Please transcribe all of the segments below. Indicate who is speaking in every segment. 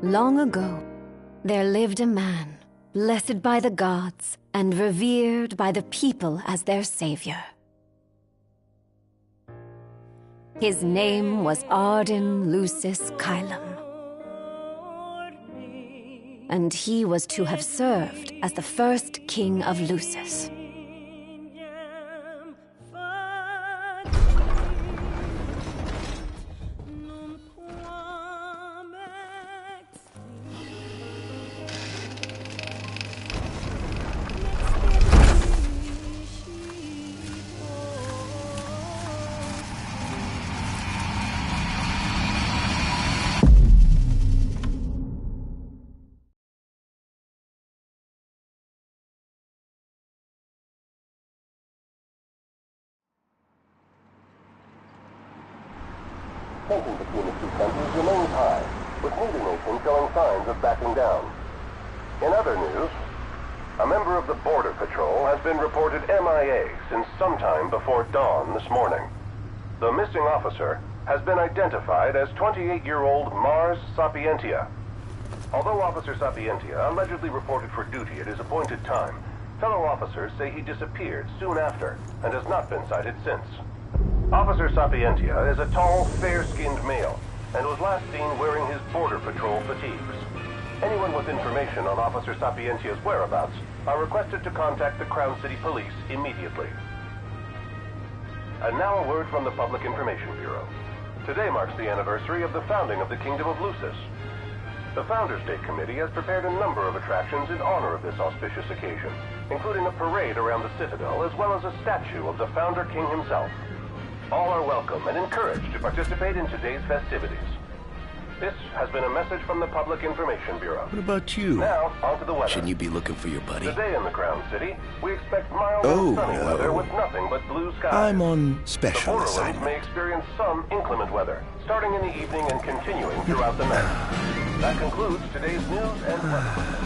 Speaker 1: Long ago, there lived a man, blessed by the gods and revered by the people as their savior. His name was Arden Lucis Caelum, and he was to have served as the first king of Lucis.
Speaker 2: Tension between the two countries remains high, with neither nation showing signs of backing down. In other news, a member of the Border Patrol has been reported MIA since sometime before dawn this morning. The missing officer has been identified as 28-year-old Mars Sapientia. Although Officer Sapientia allegedly reported for duty at his appointed time, fellow officers say he disappeared soon after and has not been sighted since. Officer Sapientia is a tall, fair-skinned male and was last seen wearing his Border Patrol fatigues. Anyone with information on Officer Sapientia's whereabouts are requested to contact the Crown City Police immediately. And now a word from the Public Information Bureau. Today marks the anniversary of the founding of the Kingdom of Lucis. The Founders Day Committee has prepared a number of attractions in honor of this auspicious occasion, including a parade around the Citadel as well as a statue of the Founder King himself. All are welcome and encouraged to participate in today's festivities. This has been a message from the Public Information Bureau.
Speaker 3: What about you?
Speaker 2: Now, on to the weather.
Speaker 3: Shouldn't you be looking for your buddy?
Speaker 2: Today in the Crown City, we expect mild and sunny weather with nothing but blue skies.
Speaker 3: I'm on special
Speaker 2: the
Speaker 3: assignment.
Speaker 2: may experience some inclement weather, starting in the evening and continuing throughout the night. That concludes today's news and weather.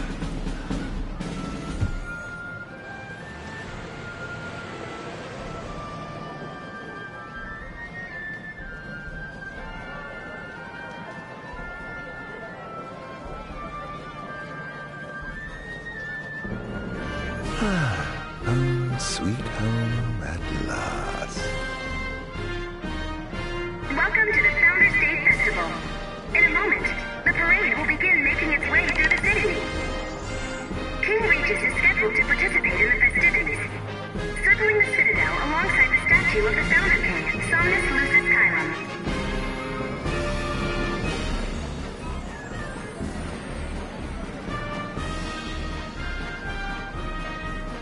Speaker 3: Home, sweet home at last.
Speaker 4: Welcome to the Founders Day Festival. In a moment, the parade will begin making its way through the city. King Regis is scheduled to participate in the festivities, circling the Citadel alongside the statue of the Founder King, Somnus Lucis Caelum.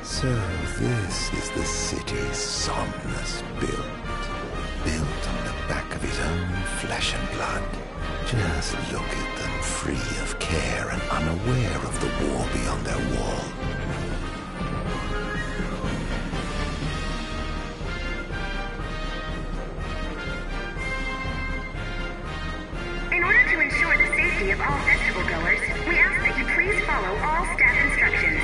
Speaker 3: So this is the city Somnus built on the back of his own flesh and blood. Just look at them, free of care and unaware of the war beyond their wall.
Speaker 4: In order to ensure the safety safety of all festival goers, we ask that you please follow all staff instructions.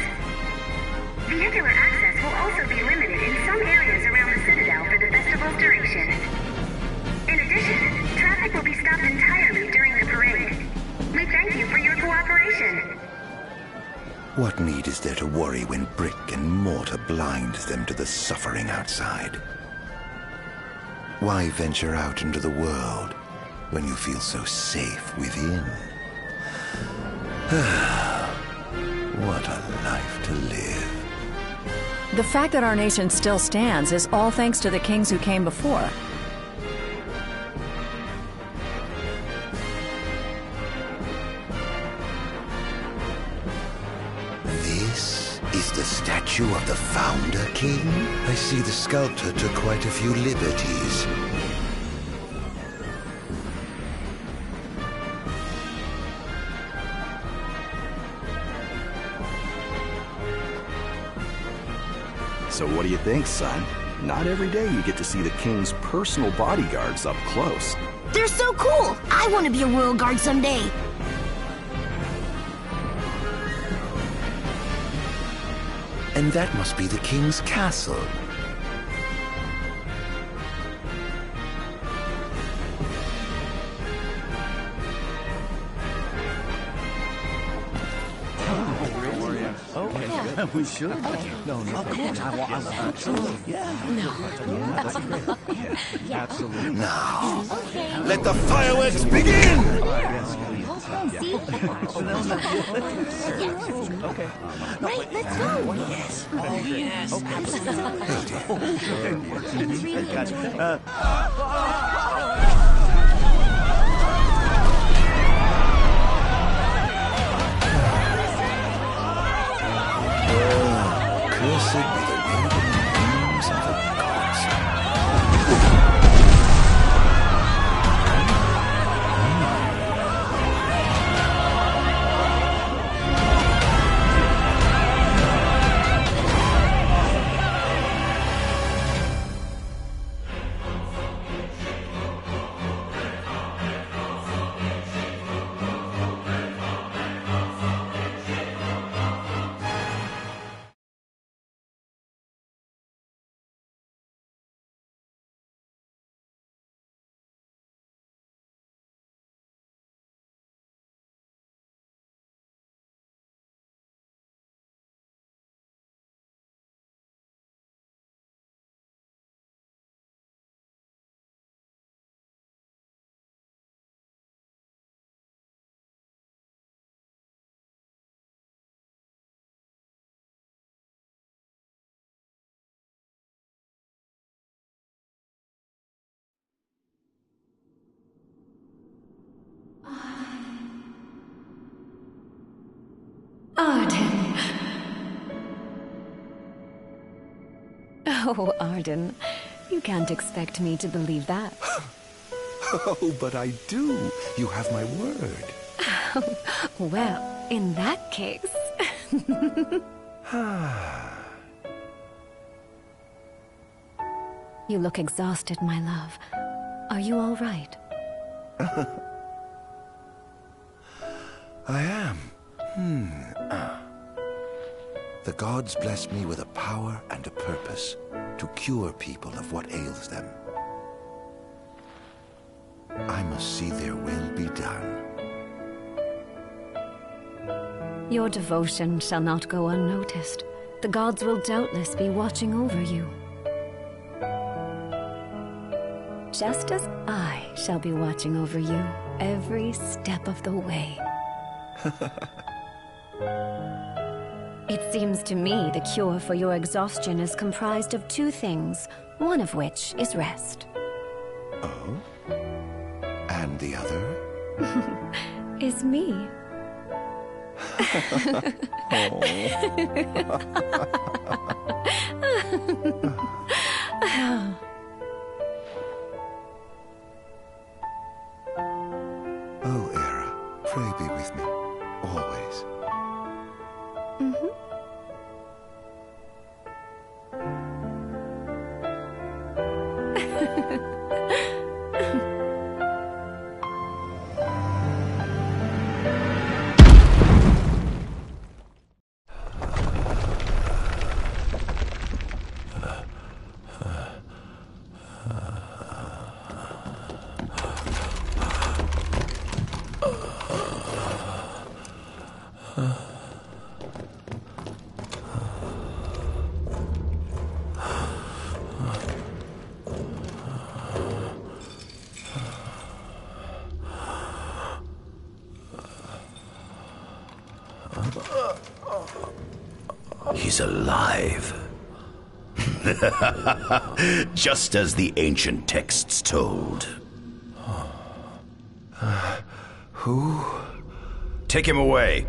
Speaker 4: Vehicular access will also be limited in some areas around the Citadel for the festival's duration. In addition, traffic will be stopped entirely during the parade. We thank you for your cooperation.
Speaker 3: What need is there to worry when brick and mortar blinds them to the suffering outside? Why venture out into the world when you feel so safe within? What a life to live.
Speaker 5: The fact that our nation still stands is all thanks to the kings who came before.
Speaker 3: This is the statue of the founder king? I see the sculptor took quite a few liberties.
Speaker 6: So what do you think, son? Not every day you get to see the king's personal bodyguards up close.
Speaker 7: They're so cool! I want to be a royal guard someday!
Speaker 3: And that must be the king's castle.
Speaker 8: We should. No, of course. I want absolutely. Yeah. No. That's great. Absolutely.
Speaker 3: Now, let the fireworks begin!
Speaker 8: Okay.
Speaker 7: Right, let's go!
Speaker 8: Yes. Oh, yes.
Speaker 3: Cursed be the wind and beams of the gods.
Speaker 1: Arden. Oh, Arden. You can't expect me to believe that.
Speaker 3: Oh, but I do. You have my word.
Speaker 1: Well, in that case... You look exhausted, my love. Are you all right?
Speaker 3: I am. The gods blessed me with a power and a purpose to cure people of what ails them. I must see their will be done.
Speaker 1: Your devotion shall not go unnoticed. The gods will doubtless be watching over you. Just as I shall be watching over you every step of the way. It seems to me the cure for your exhaustion is comprised of two things, one of which is rest.
Speaker 3: Oh? And the other?
Speaker 1: Is me.
Speaker 3: Oh, Era, pray be with me, always. He's alive. Just as the ancient texts told.
Speaker 9: Who?
Speaker 3: Take him away.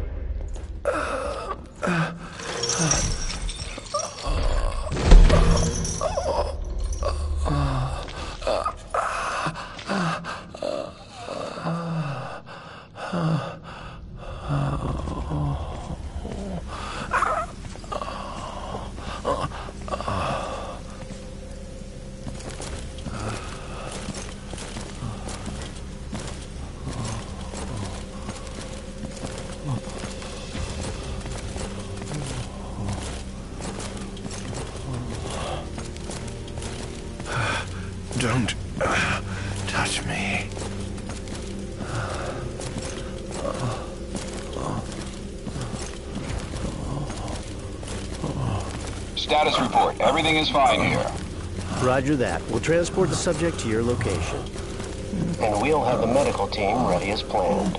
Speaker 9: Don't touch me.
Speaker 10: Status report. Everything is fine here.
Speaker 11: Roger that. We'll transport the subject to your location.
Speaker 12: And we'll have the medical team ready as planned.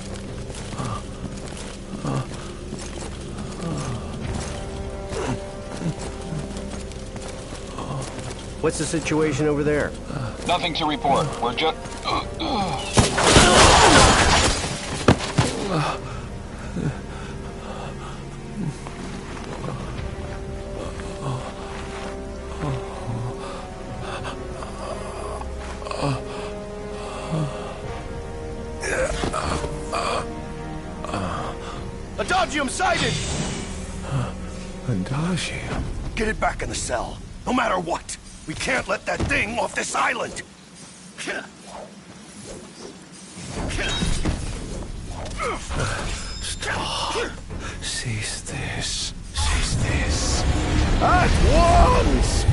Speaker 11: What's the situation over there?
Speaker 10: Nothing to report. We're just...
Speaker 8: Adagium sighted!
Speaker 9: Fantasia.
Speaker 8: Get it back in the cell, no matter what. We can't let that thing off this island.
Speaker 9: Stop. Cease this. Cease this. At once!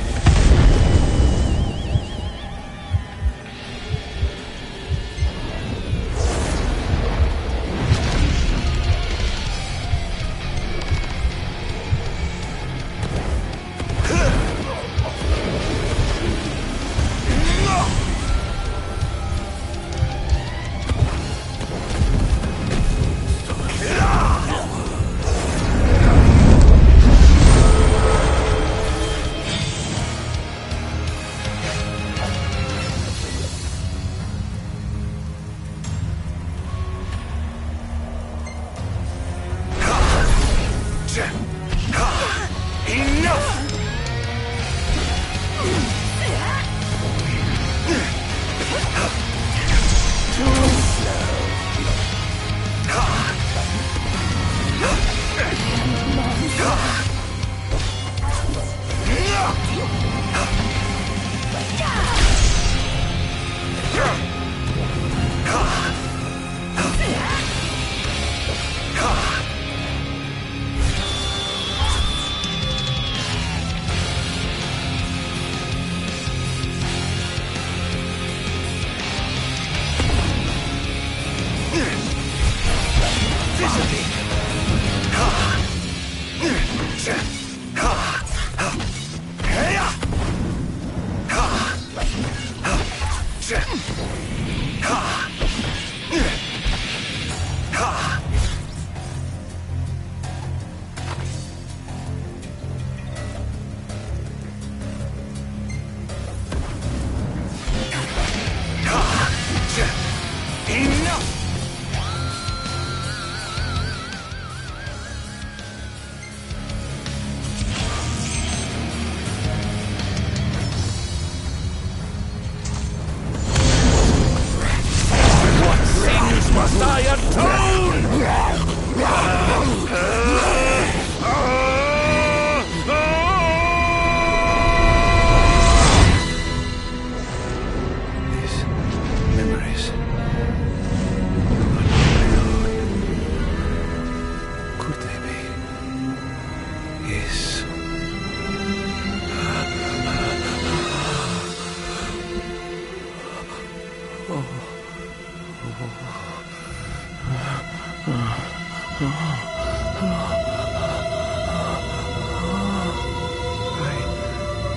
Speaker 9: I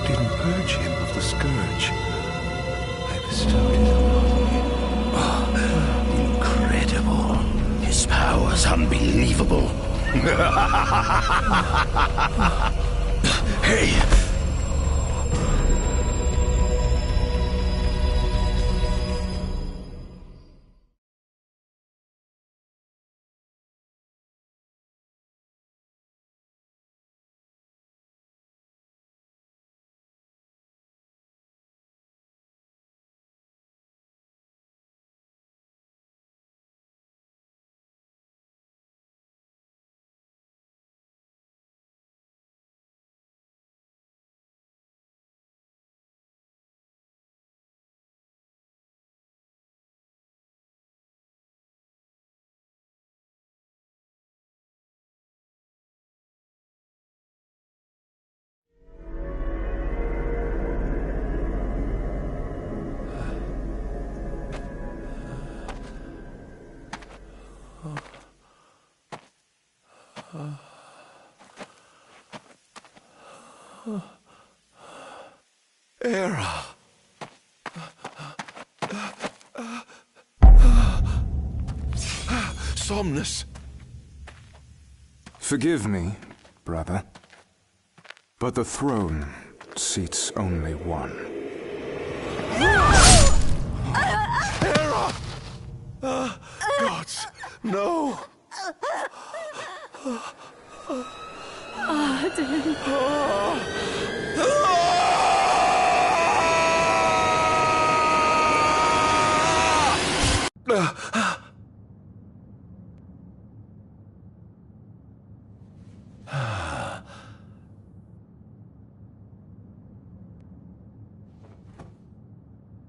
Speaker 9: didn't purge him of the scourge. I bestowed it upon him.
Speaker 3: Incredible. His power's unbelievable. Hey! Era. Somnus.
Speaker 13: Forgive me, brother, but the throne seats only one.
Speaker 3: Era! Gods, no!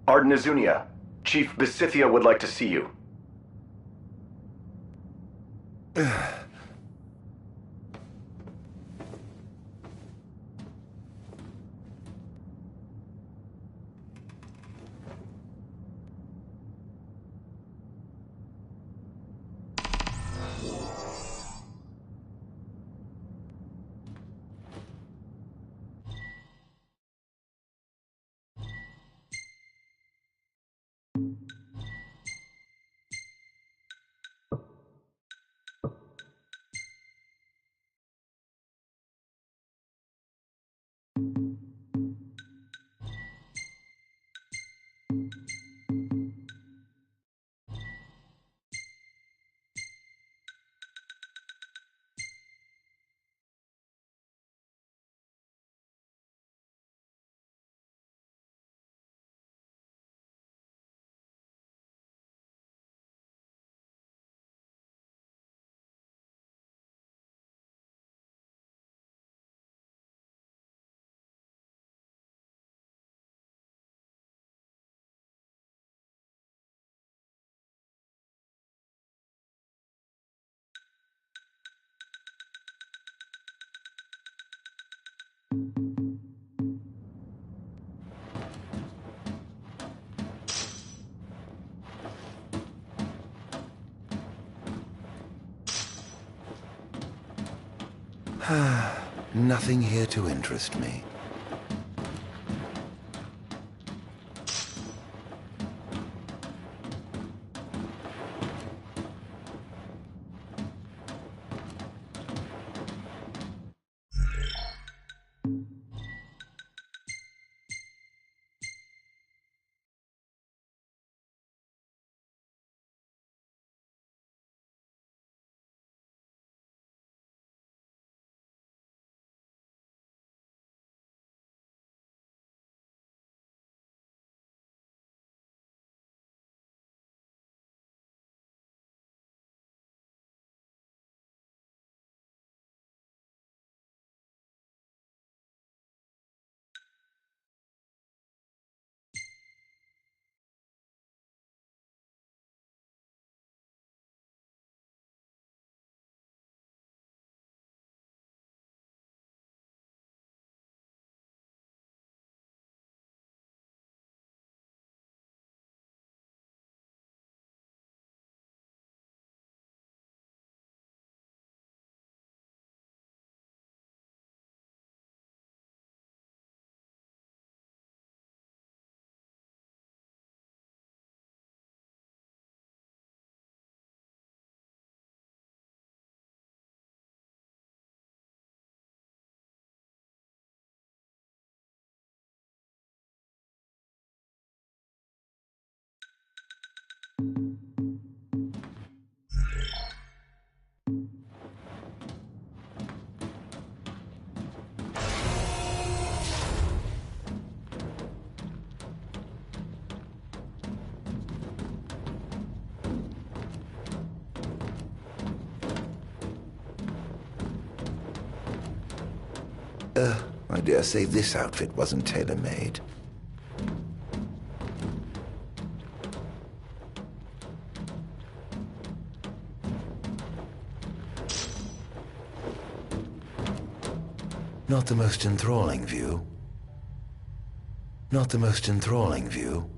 Speaker 14: Arden Azunia, Chief Besithia would like to see you.
Speaker 3: Nothing here to interest me. I dare say this outfit wasn't tailor-made. Not the most enthralling view. Not the most enthralling view.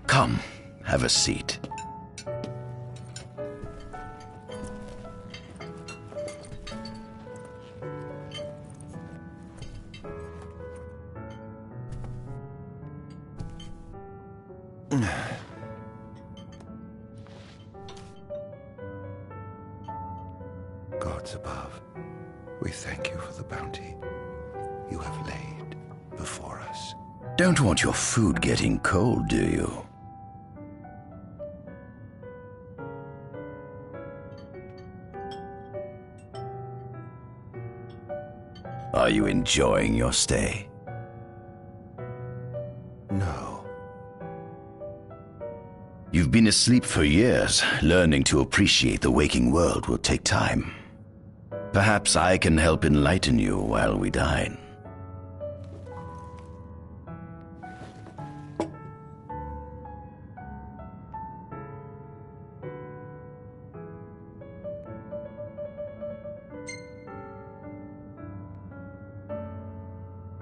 Speaker 15: Come, have a seat.
Speaker 3: Gods above, we thank you for the bounty you have laid before us.
Speaker 15: Don't want your food getting cold, do you? Are you enjoying your stay?
Speaker 3: No.
Speaker 15: You've been asleep for years. Learning to appreciate the waking world will take time. Perhaps I can help enlighten you while we dine.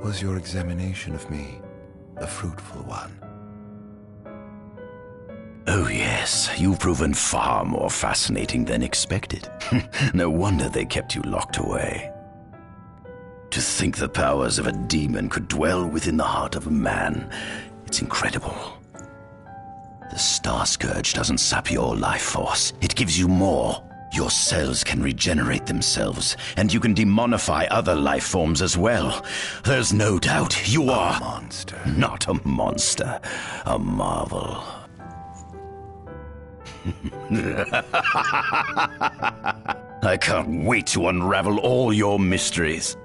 Speaker 3: Was your examination of me a fruitful one?
Speaker 15: Oh yes, you've proven far more fascinating than expected. No wonder they kept you locked away. To think the powers of a demon could dwell within the heart of a man, it's incredible. The Star Scourge doesn't sap your life force, it gives you more. Your cells can regenerate themselves, and you can demonify other life forms as well. There's no doubt you are...
Speaker 3: A monster.
Speaker 15: Not a monster, a marvel. I can't wait to unravel all your mysteries.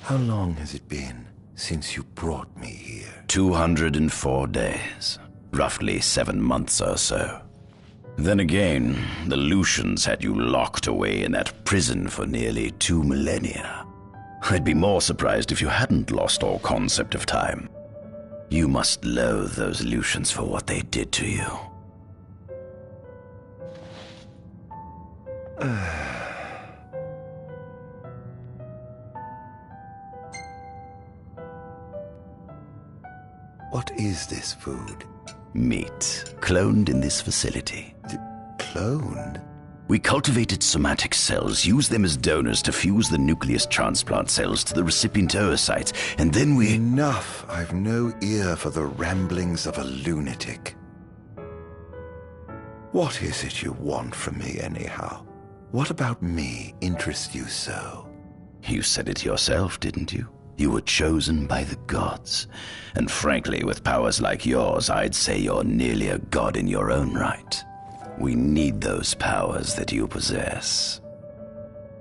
Speaker 3: How long has it been since you brought me here?
Speaker 15: 204 days. Roughly 7 months or so. Then again, the Lucians had you locked away in that prison for nearly 2 millennia. I'd be more surprised if you hadn't lost all concept of time. You must loathe those Lucians for what they did to you.
Speaker 3: What is this food?
Speaker 15: Meat, cloned in this facility.
Speaker 3: Cloned?
Speaker 15: We cultivated somatic cells, used them as donors to fuse the nucleus transplant cells to the recipient oocytes, and then we...
Speaker 3: Enough! I've no ear for the ramblings of a lunatic. What is it you want from me, anyhow? What about me interests you so?
Speaker 15: You said it yourself, didn't you? You were chosen by the gods. And frankly, with powers like yours, I'd say you're nearly a god in your own right. We need those powers that you possess.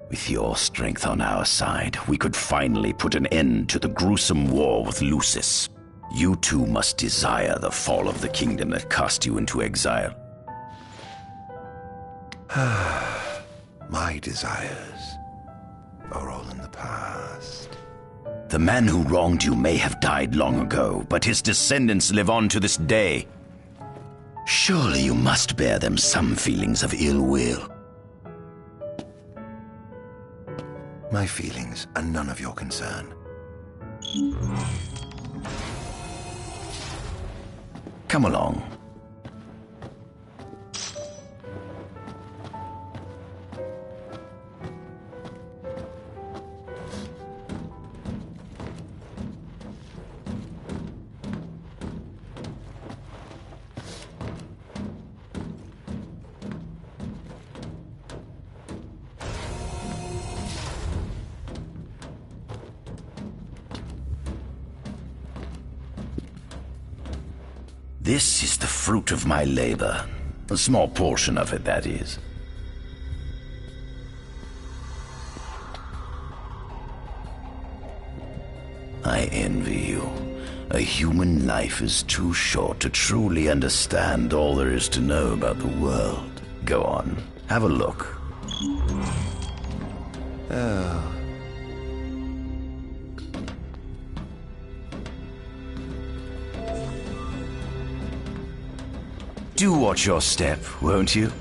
Speaker 15: With your strength on our side, we could finally put an end to the gruesome war with Lucis. You too must desire the fall of the kingdom that cast you into exile.
Speaker 3: My desires are all in the past.
Speaker 15: The man who wronged you may have died long ago, but his descendants live on to this day. Surely you must bear them some feelings of ill will.
Speaker 3: My feelings are none of your concern.
Speaker 15: Come along. This is the fruit of my labor. A small portion of it, that is. I envy you. A human life is too short to truly understand all there is to know about the world. Go on, have a look.
Speaker 3: Oh.
Speaker 15: Do watch your step, won't you?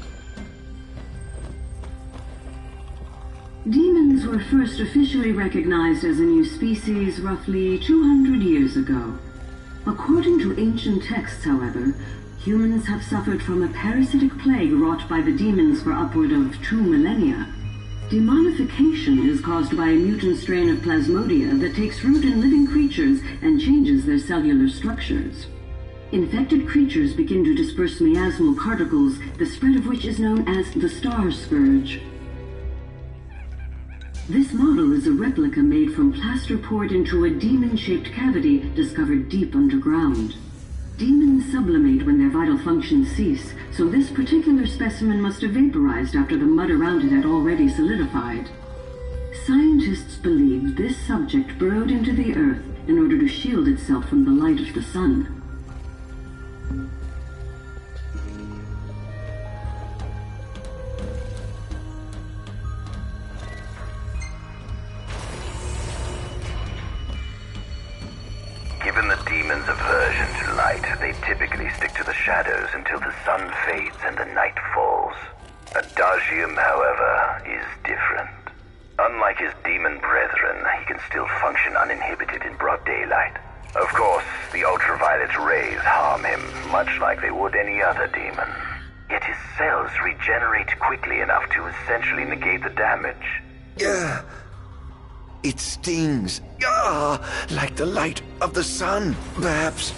Speaker 16: Demons were first officially recognized as a new species roughly 200 years ago. According to ancient texts, however, humans have suffered from a parasitic plague wrought by the demons for upward of 2 millennia. Demonification is caused by a mutant strain of plasmodia that takes root in living creatures and changes their cellular structures. Infected creatures begin to disperse miasmal particles, the spread of which is known as the Star Scourge. This model is a replica made from plaster poured into a demon-shaped cavity discovered deep underground. Demons sublimate when their vital functions cease, so this particular specimen must have vaporized after the mud around it had already solidified. Scientists believe this subject burrowed into the earth in order to shield itself from the light of the sun.
Speaker 15: Given the demon's aversion to light, they typically stick to the shadows until the sun fades and the night falls. Adagium, however, is different. Unlike his demon brethren, he can still function uninhibited in broad daylight. Of course, the ultraviolet rays harm him, much like they would any other demon. Yet his cells regenerate quickly enough to essentially negate the damage.
Speaker 3: Yeah. It stings. Like the light of the sun. Perhaps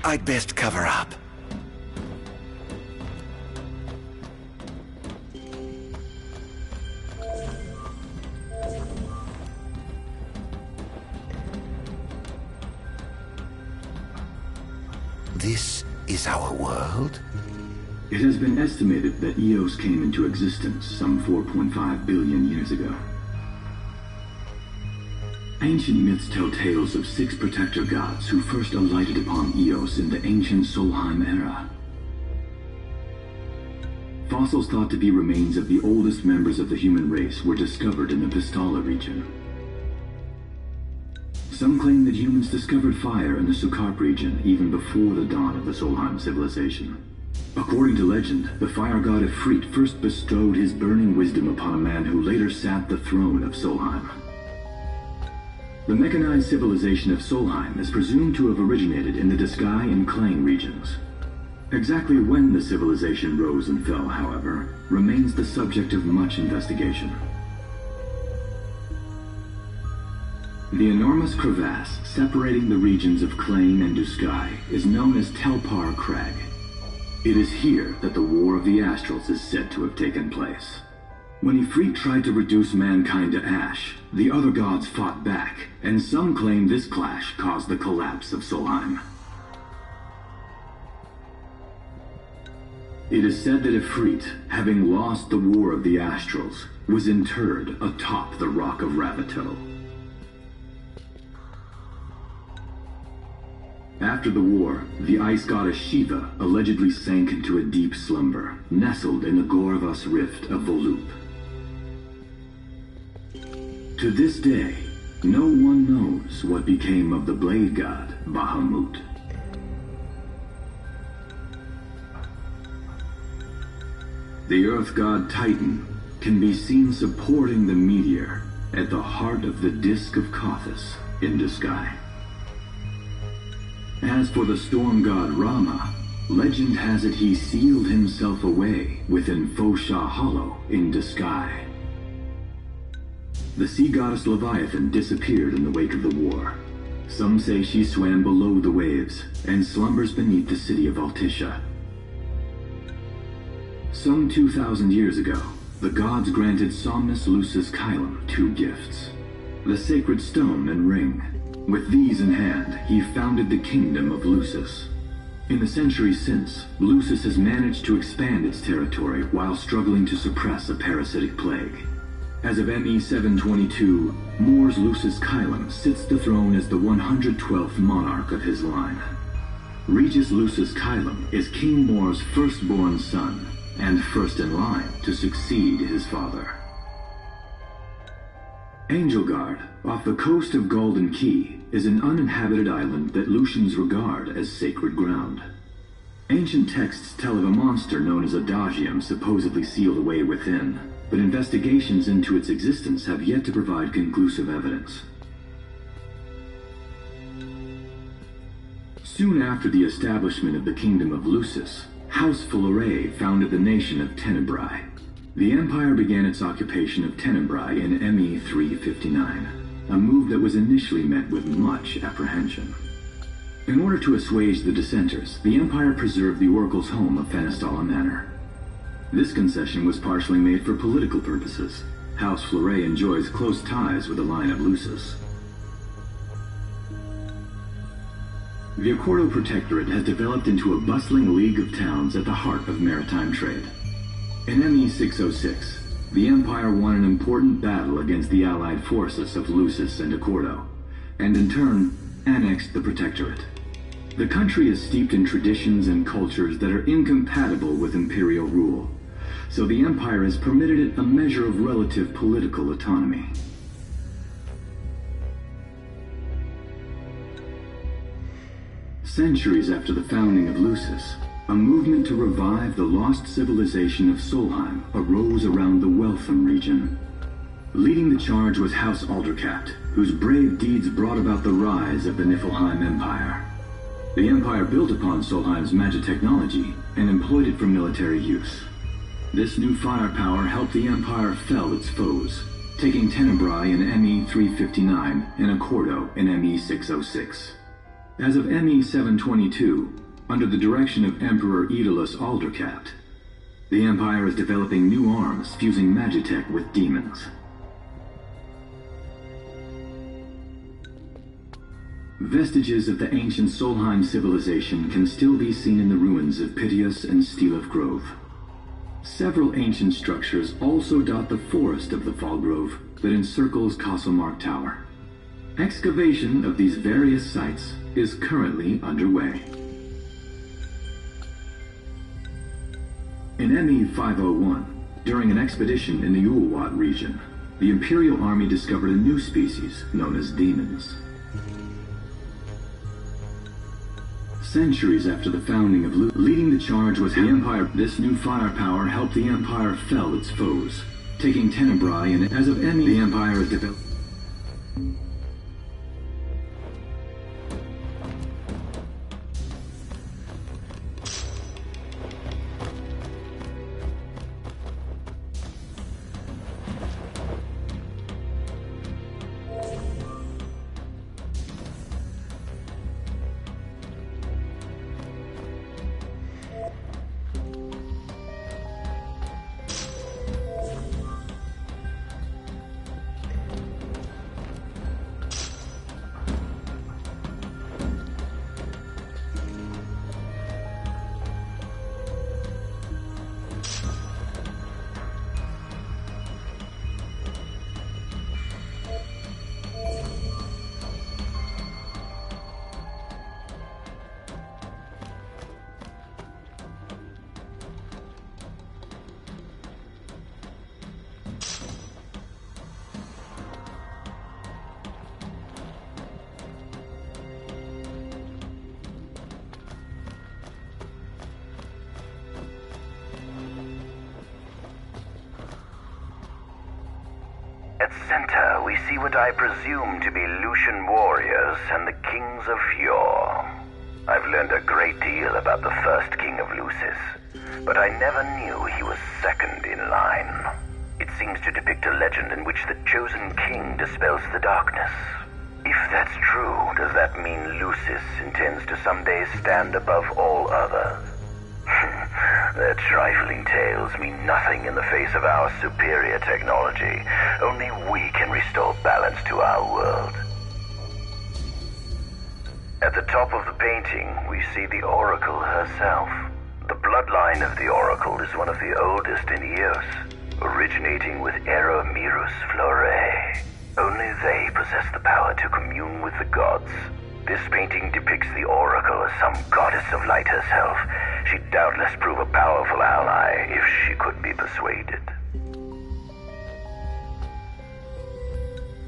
Speaker 3: I'd best cover up. This is our world?
Speaker 17: It has been estimated that Eos came into existence some 4.5 billion years ago. Ancient myths tell tales of 6 protector gods who first alighted upon Eos in the ancient Solheim era. Fossils thought to be remains of the oldest members of the human race were discovered in the Pistala region. Some claim that humans discovered fire in the Sukarp region even before the dawn of the Solheim civilization. According to legend, the fire god Ifrit first bestowed his burning wisdom upon a man who later sat the throne of Solheim. The mechanized civilization of Solheim is presumed to have originated in the Disgai and Klang regions. Exactly when the civilization rose and fell, however, remains the subject of much investigation. The enormous crevasse separating the regions of Klang and Disgai is known as Telpar Crag. It is here that the War of the Astrals is said to have taken place. When Ifrit tried to reduce mankind to ash, the other gods fought back, and some claim this clash caused the collapse of Solheim. It is said that Ifrit, having lost the War of the Astrals, was interred atop the Rock of Ravito. After the war, the ice goddess Shiva allegedly sank into a deep slumber, nestled in the Goravas Rift of Volúp. To this day, no one knows what became of the blade god Bahamut. The earth god Titan can be seen supporting the meteor at the heart of the disk of Kothis in the sky. As for the storm god Rama, legend has it he sealed himself away within Fosha Hollow in the sky. The sea goddess Leviathan disappeared in the wake of the war. Some say she swam below the waves and slumbers beneath the city of Altisha. Some 2,000 years ago, the gods granted Somnus Lucis Caelum 2 gifts: the sacred stone and ring. With these in hand, he founded the kingdom of Lucis. In the centuries since, Lucis has managed to expand its territory while struggling to suppress a parasitic plague. As of ME 722, Mors Lucis Caelum sits the throne as the 112th monarch of his line. Regis Lucis Caelum is King Mor's firstborn son, and first in line to succeed his father. Angelgard, off the coast of Golden Key, is an uninhabited island that Lucians regard as sacred ground. Ancient texts tell of a monster known as Adagium supposedly sealed away within, but investigations into its existence have yet to provide conclusive evidence. Soon after the establishment of the Kingdom of Lucis, House Fulleré founded the nation of Tenebrae. The Empire began its occupation of Tenebrae in ME 359, a move that was initially met with much apprehension. In order to assuage the dissenters, the Empire preserved the Oracle's home of Fanastala Manor. This concession was partially made for political purposes. House Fulleré enjoys close ties with the line of Lucis. The Accordo Protectorate has developed into a bustling league of towns at the heart of maritime trade. In ME 606, the Empire won an important battle against the allied forces of Lucis and Accordo, and in turn, annexed the Protectorate. The country is steeped in traditions and cultures that are incompatible with imperial rule, so the Empire has permitted it a measure of relative political autonomy. Centuries after the founding of Lucis, a movement to revive the lost civilization of Solheim arose around the Weltham region. Leading the charge was House Aldercapt, whose brave deeds brought about the rise of the Niflheim Empire. The Empire built upon Solheim's magic technology and employed it for military use. This new firepower helped the Empire fell its foes, taking Tenebrae in ME 359 and Accordo in ME 606. As of ME 722, under the direction of Emperor Aedalus Aldercapt, the Empire is developing new arms fusing magitech with demons. Vestiges of the ancient Solheim civilization can still be seen in the ruins of Piteous and Steelif Grove. Several ancient structures also dot the forest of the Fall Grove that encircles Castlemark Tower. Excavation of these various sites is currently underway. In ME 501, during an expedition in the Ulwat region, the Imperial Army discovered a new species known as demons. Centuries after the founding of leading the charge was the Empire. This new firepower helped the Empire fell its foes, taking Tenebrae, and as of ME, the Empire is developed.
Speaker 15: its center, we see what I presume to be Lucian warriors and the kings of yore. I've learned a great deal about the first king of Lucis, but I never knew he was second in line. It seems to depict a legend in which the chosen king dispels the darkness. If that's true, does that mean Lucis intends to someday stand above all others? Their trifling tales mean nothing in the face of our superior technology. Only we can restore balance to our world. At the top of the painting, we see the Oracle herself. The bloodline of the Oracle is one of the oldest in Eos, originating with Eromirus Flore. Only they possess the power to commune with the gods. This painting depicts the Oracle as some goddess of light herself. She'd doubtless prove a powerful ally if she could be persuaded.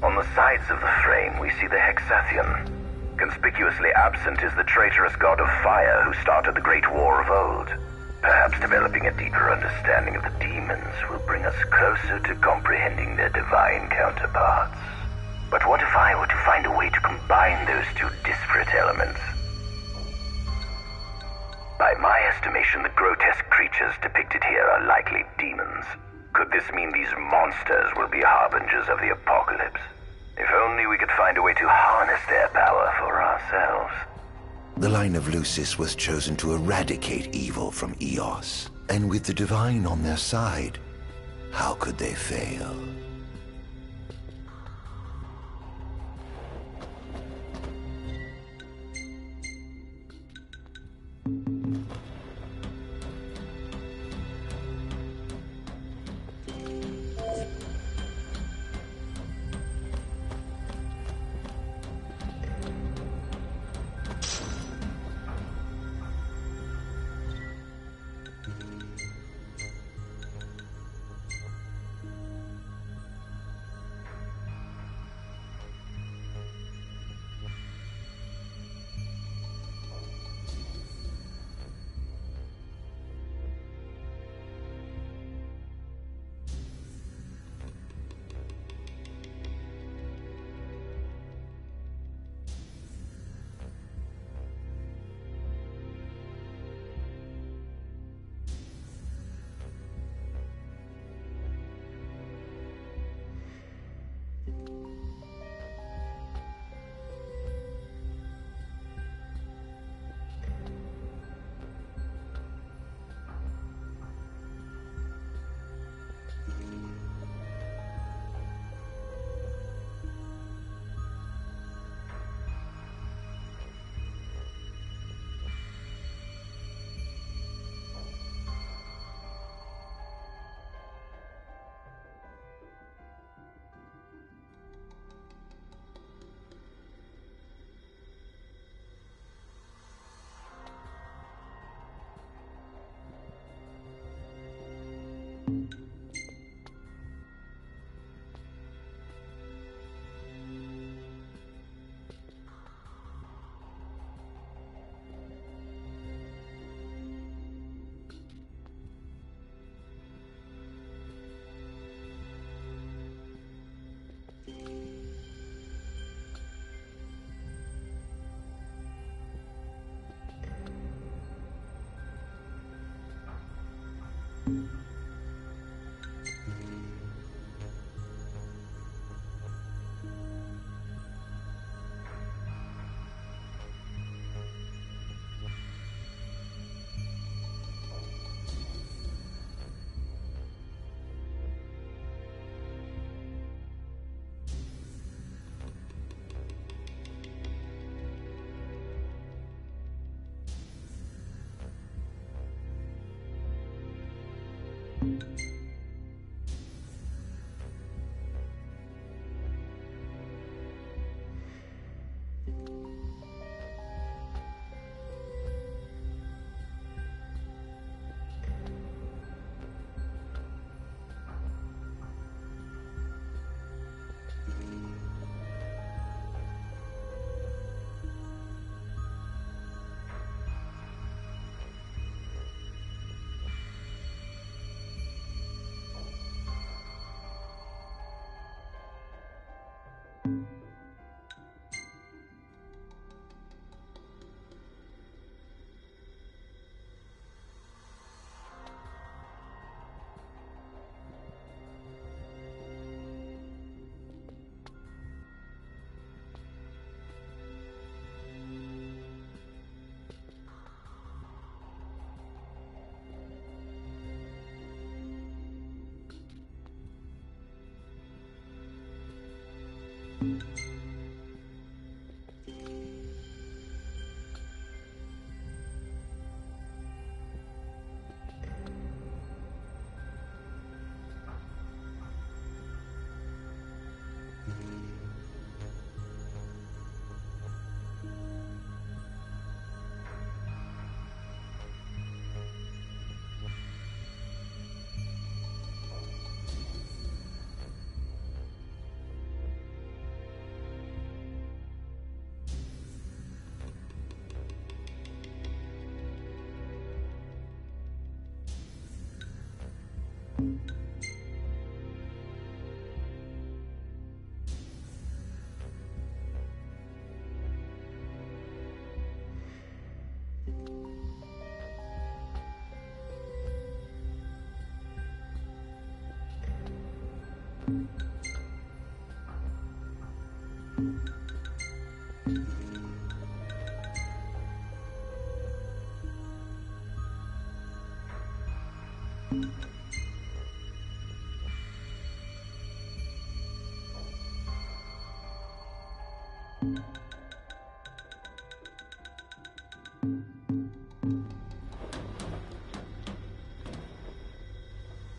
Speaker 15: On the sides of the frame, we see the Hexathion. Conspicuously absent is the traitorous god of fire who started the Great War of old. Perhaps developing a deeper understanding of the demons will bring us closer to comprehending their divine counterparts. But what if I were to find a way to combine those two disparate elements? By my estimation, the grotesque creatures depicted here are likely demons. Could this mean these monsters will be harbingers of the apocalypse? If only we could find a way to harness their power for ourselves.
Speaker 3: The line of Lucis was chosen to eradicate evil from Eos, and with the divine on their side, how could they fail?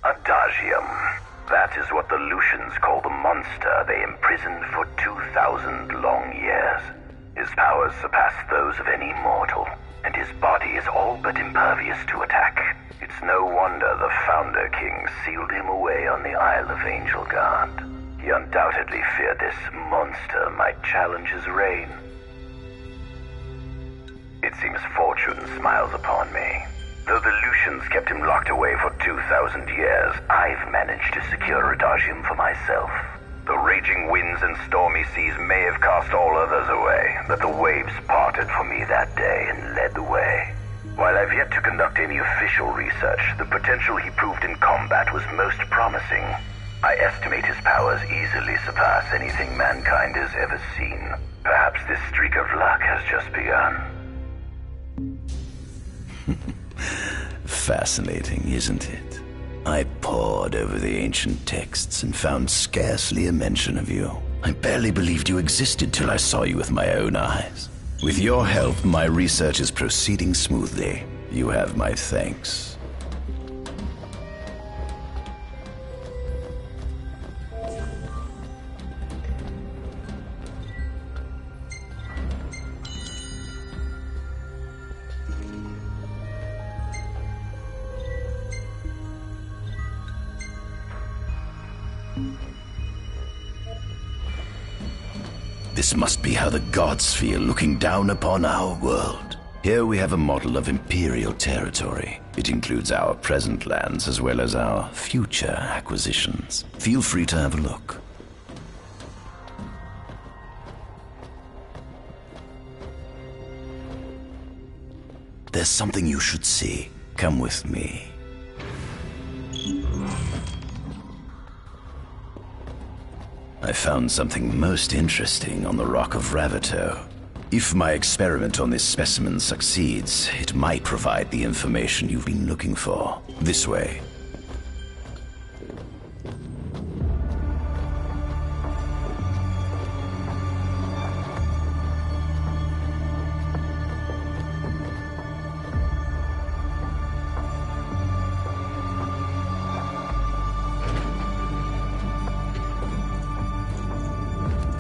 Speaker 15: Adagium. That is what the Lucians call the monster they imprisoned for 2,000 long years. His powers surpass those of any mortal, and his body is all but impervious to attack. It's no wonder the Founder King sealed him away on the Isle of Angel Guard. He undoubtedly feared this monster might challenge his reign. It seems fortune smiles upon me. Though the Lucians kept him locked away for 2,000 years, I've managed to secure Adagium for myself. The raging winds and stormy seas may have cast all others away, but the waves parted for me that day and led the way. While I've yet to conduct any official research, the potential he proved in combat was most promising. I estimate his powers easily surpass anything mankind has ever seen. Perhaps this streak of luck has just begun. Fascinating, isn't it? I pored over the ancient texts and found scarcely a mention of you. I barely believed you existed till I saw you with my own eyes. With your help, my research is proceeding smoothly. You have my thanks. This must be how the gods feel looking down upon our world. Here we have a model of imperial territory. It includes our present lands as well as our future acquisitions. Feel free to have a look. There's something you should see. Come with me. I found something most interesting on the Rock of Ravito. If my experiment on this specimen succeeds, it might provide the information you've been looking for. This way.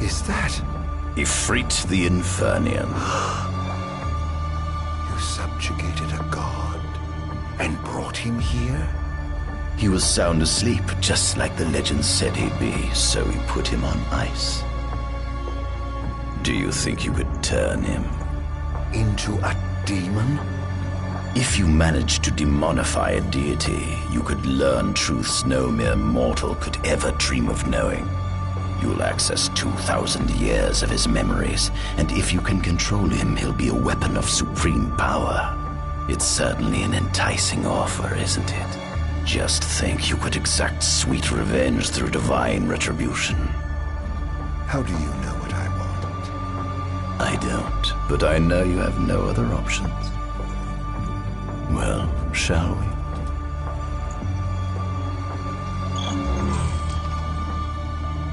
Speaker 3: Is that?
Speaker 15: Ifrit the Infernium.
Speaker 3: You subjugated a god and brought him here?
Speaker 15: He was sound asleep, just like the legend said he'd be, so we put him on ice. Do you think you could turn him
Speaker 3: into a demon?
Speaker 15: If you managed to demonify a deity, you could learn truths no mere mortal could ever dream of knowing. You'll access 2,000 years of his memories, and if you can control him, he'll be a weapon of supreme power. It's certainly an enticing offer, isn't it? Just think you could exact sweet revenge through divine retribution.
Speaker 3: How do you know what I want?
Speaker 15: I don't, but I know you have no other options. Well, shall we?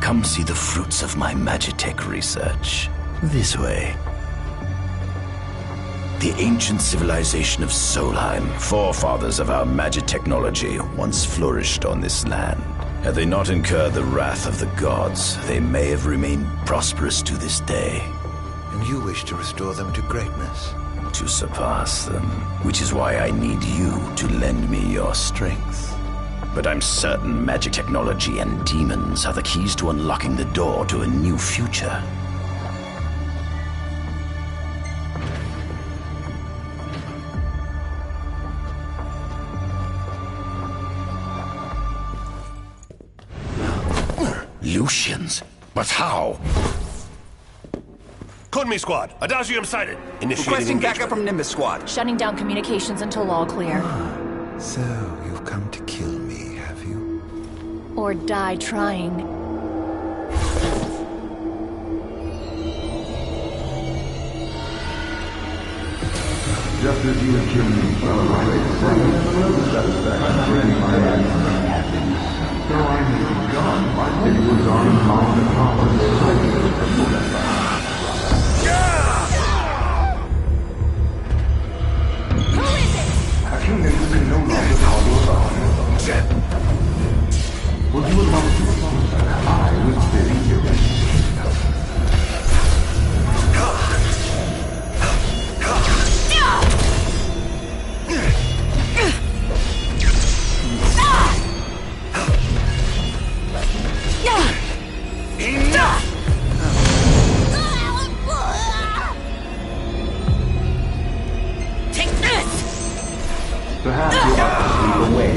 Speaker 15: Come see the fruits of my Magitech research. This way. The ancient civilization of Solheim, forefathers of our magic technology, once flourished on this land. Had they not incurred the wrath of the gods, they may have remained prosperous to this day.
Speaker 3: And you wish to restore them to greatness?
Speaker 15: To surpass them, which is why I need you to lend me your strength. But I'm certain magic technology and demons are the keys to unlocking the door to a new future. Evolutions? But how?
Speaker 18: Kunmi Squad, Adagium sighted. Initiating
Speaker 8: Requesting backup
Speaker 18: engagement.
Speaker 8: from Nimbus Squad.
Speaker 5: Shutting down communications until all clear.
Speaker 3: So, you've come to kill me, have you?
Speaker 5: Or die trying.
Speaker 17: Just as you have given me satisfaction for any my actions. Though I may be gone, my city was on the top of the
Speaker 7: Who is it?
Speaker 17: Humans can no longer call you alone. Would you allow me to follow? I was very curious.
Speaker 7: Take this!
Speaker 17: Perhaps you ought to sleep away.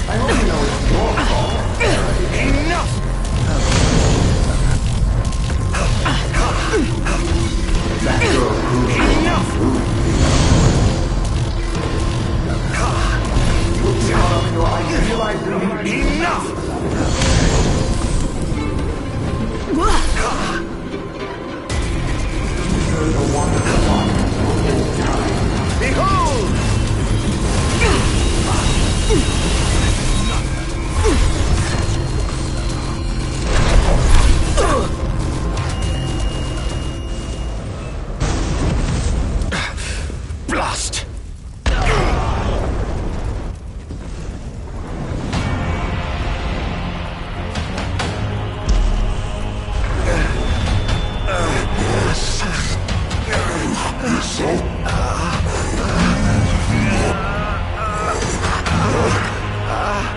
Speaker 17: I only know it's your fault. Enough! That girl proved enough! You'll be out of your idealizing enough! You're the wonderful one. Behold!
Speaker 15: Blast!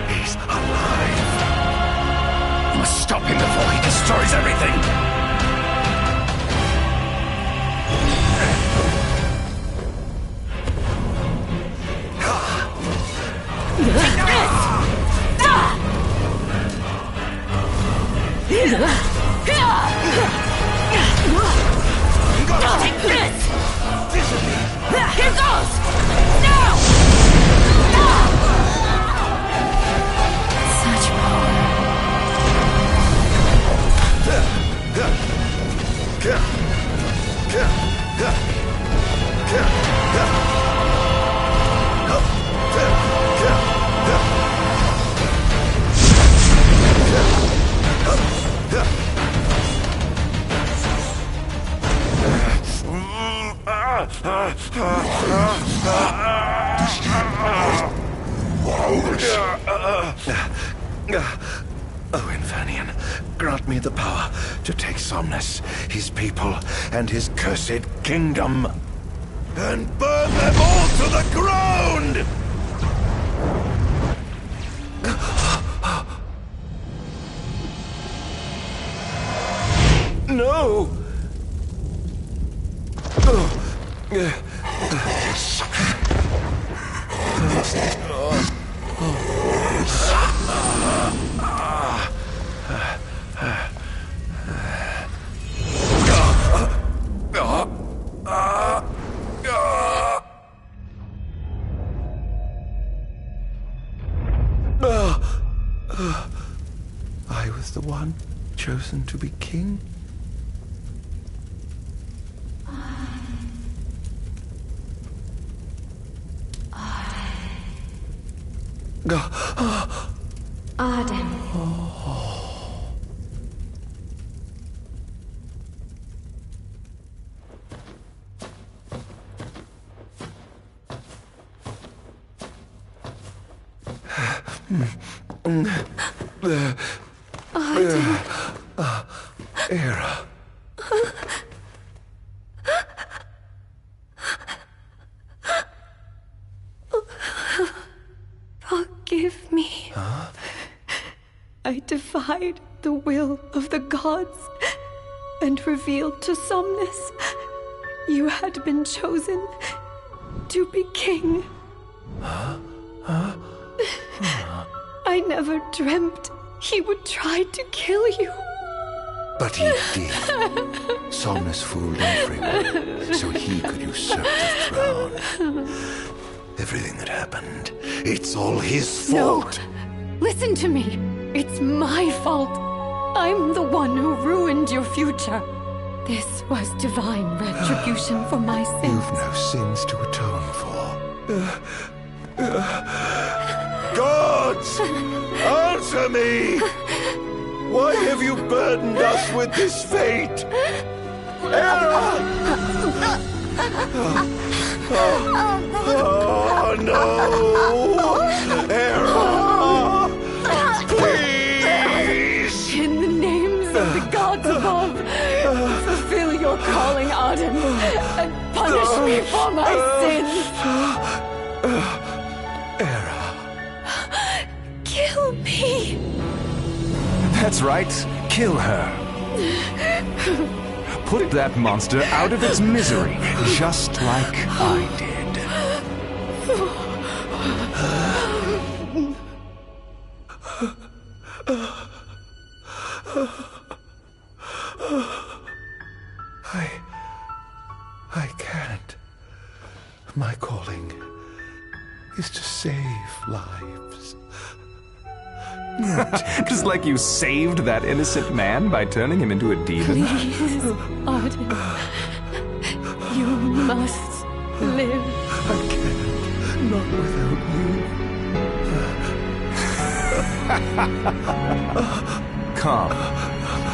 Speaker 3: He's alive.
Speaker 15: You must stop him before he destroys everything!
Speaker 7: Take this! Here goes! Now!
Speaker 1: Such power.
Speaker 3: Oh, Infanian, grant me the power to take Somnus, his people, and his cursed kingdom, and burn them all to the ground! No! I was the one chosen to be king?
Speaker 1: Arden.
Speaker 3: Era.
Speaker 1: Forgive me.
Speaker 3: Huh?
Speaker 1: I defied
Speaker 19: the will of the gods and revealed to Somnus you had been chosen to be king. I never dreamt he would try to kill you.
Speaker 3: But he did. Somnus fooled everyone so he could usurp the throne. Everything that happened, it's all his fault.
Speaker 19: No! Listen to me. It's my fault. I'm the one who ruined your future. This was divine retribution for my sins.
Speaker 3: You've no sins to atone for.
Speaker 9: Gods! Answer me! Why have you burdened us with this fate? Hera! Oh no! Hera! Please!
Speaker 19: In the names of the gods above, fulfill your calling, Arden, and punish me for my sins!
Speaker 9: Hera!
Speaker 19: Kill me!
Speaker 13: That's right. Kill her. Put that monster out of its misery, just like I did.
Speaker 3: I can't. My calling is to save lives.
Speaker 13: Just like you saved that innocent man by turning him into a demon.
Speaker 19: Please, Arden. You must live.
Speaker 3: I can't. Not without you.
Speaker 13: Come.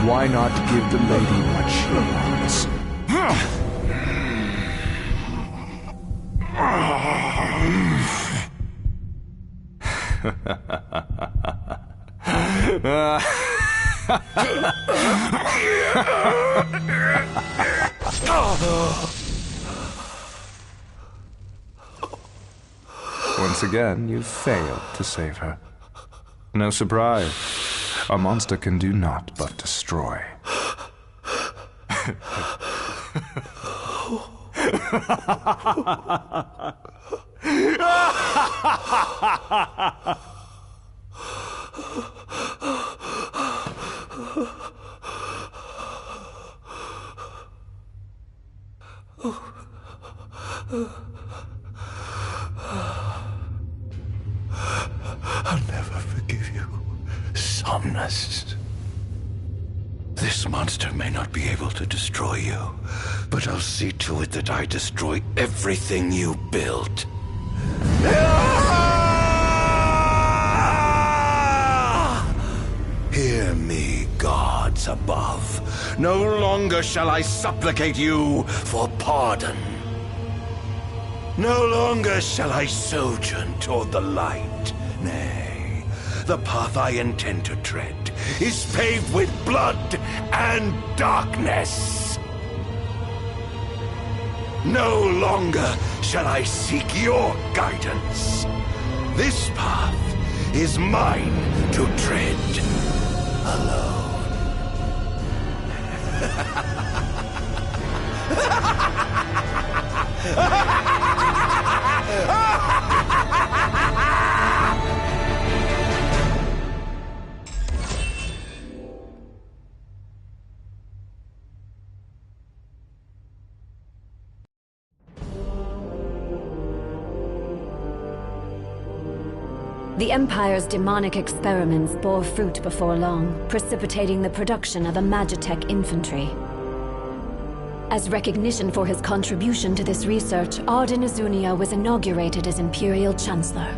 Speaker 13: Why not give the lady what she wants? Once again, you've failed to save her. No surprise. A monster can do naught but destroy.
Speaker 3: I'll never forgive you, Somnus. This monster may not be able to destroy you, but I'll see to it that I destroy everything you built. Hear me, gods above. No longer shall I supplicate you for pardon. No longer shall I sojourn toward the light. Nay, the path I intend to tread is paved with blood and darkness. No longer shall I seek your guidance. This path is mine to tread alone.
Speaker 1: The Empire's demonic experiments bore fruit before long, precipitating the production of a Magitech infantry. As recognition for his contribution to this research, Arden Azunia was inaugurated as Imperial Chancellor.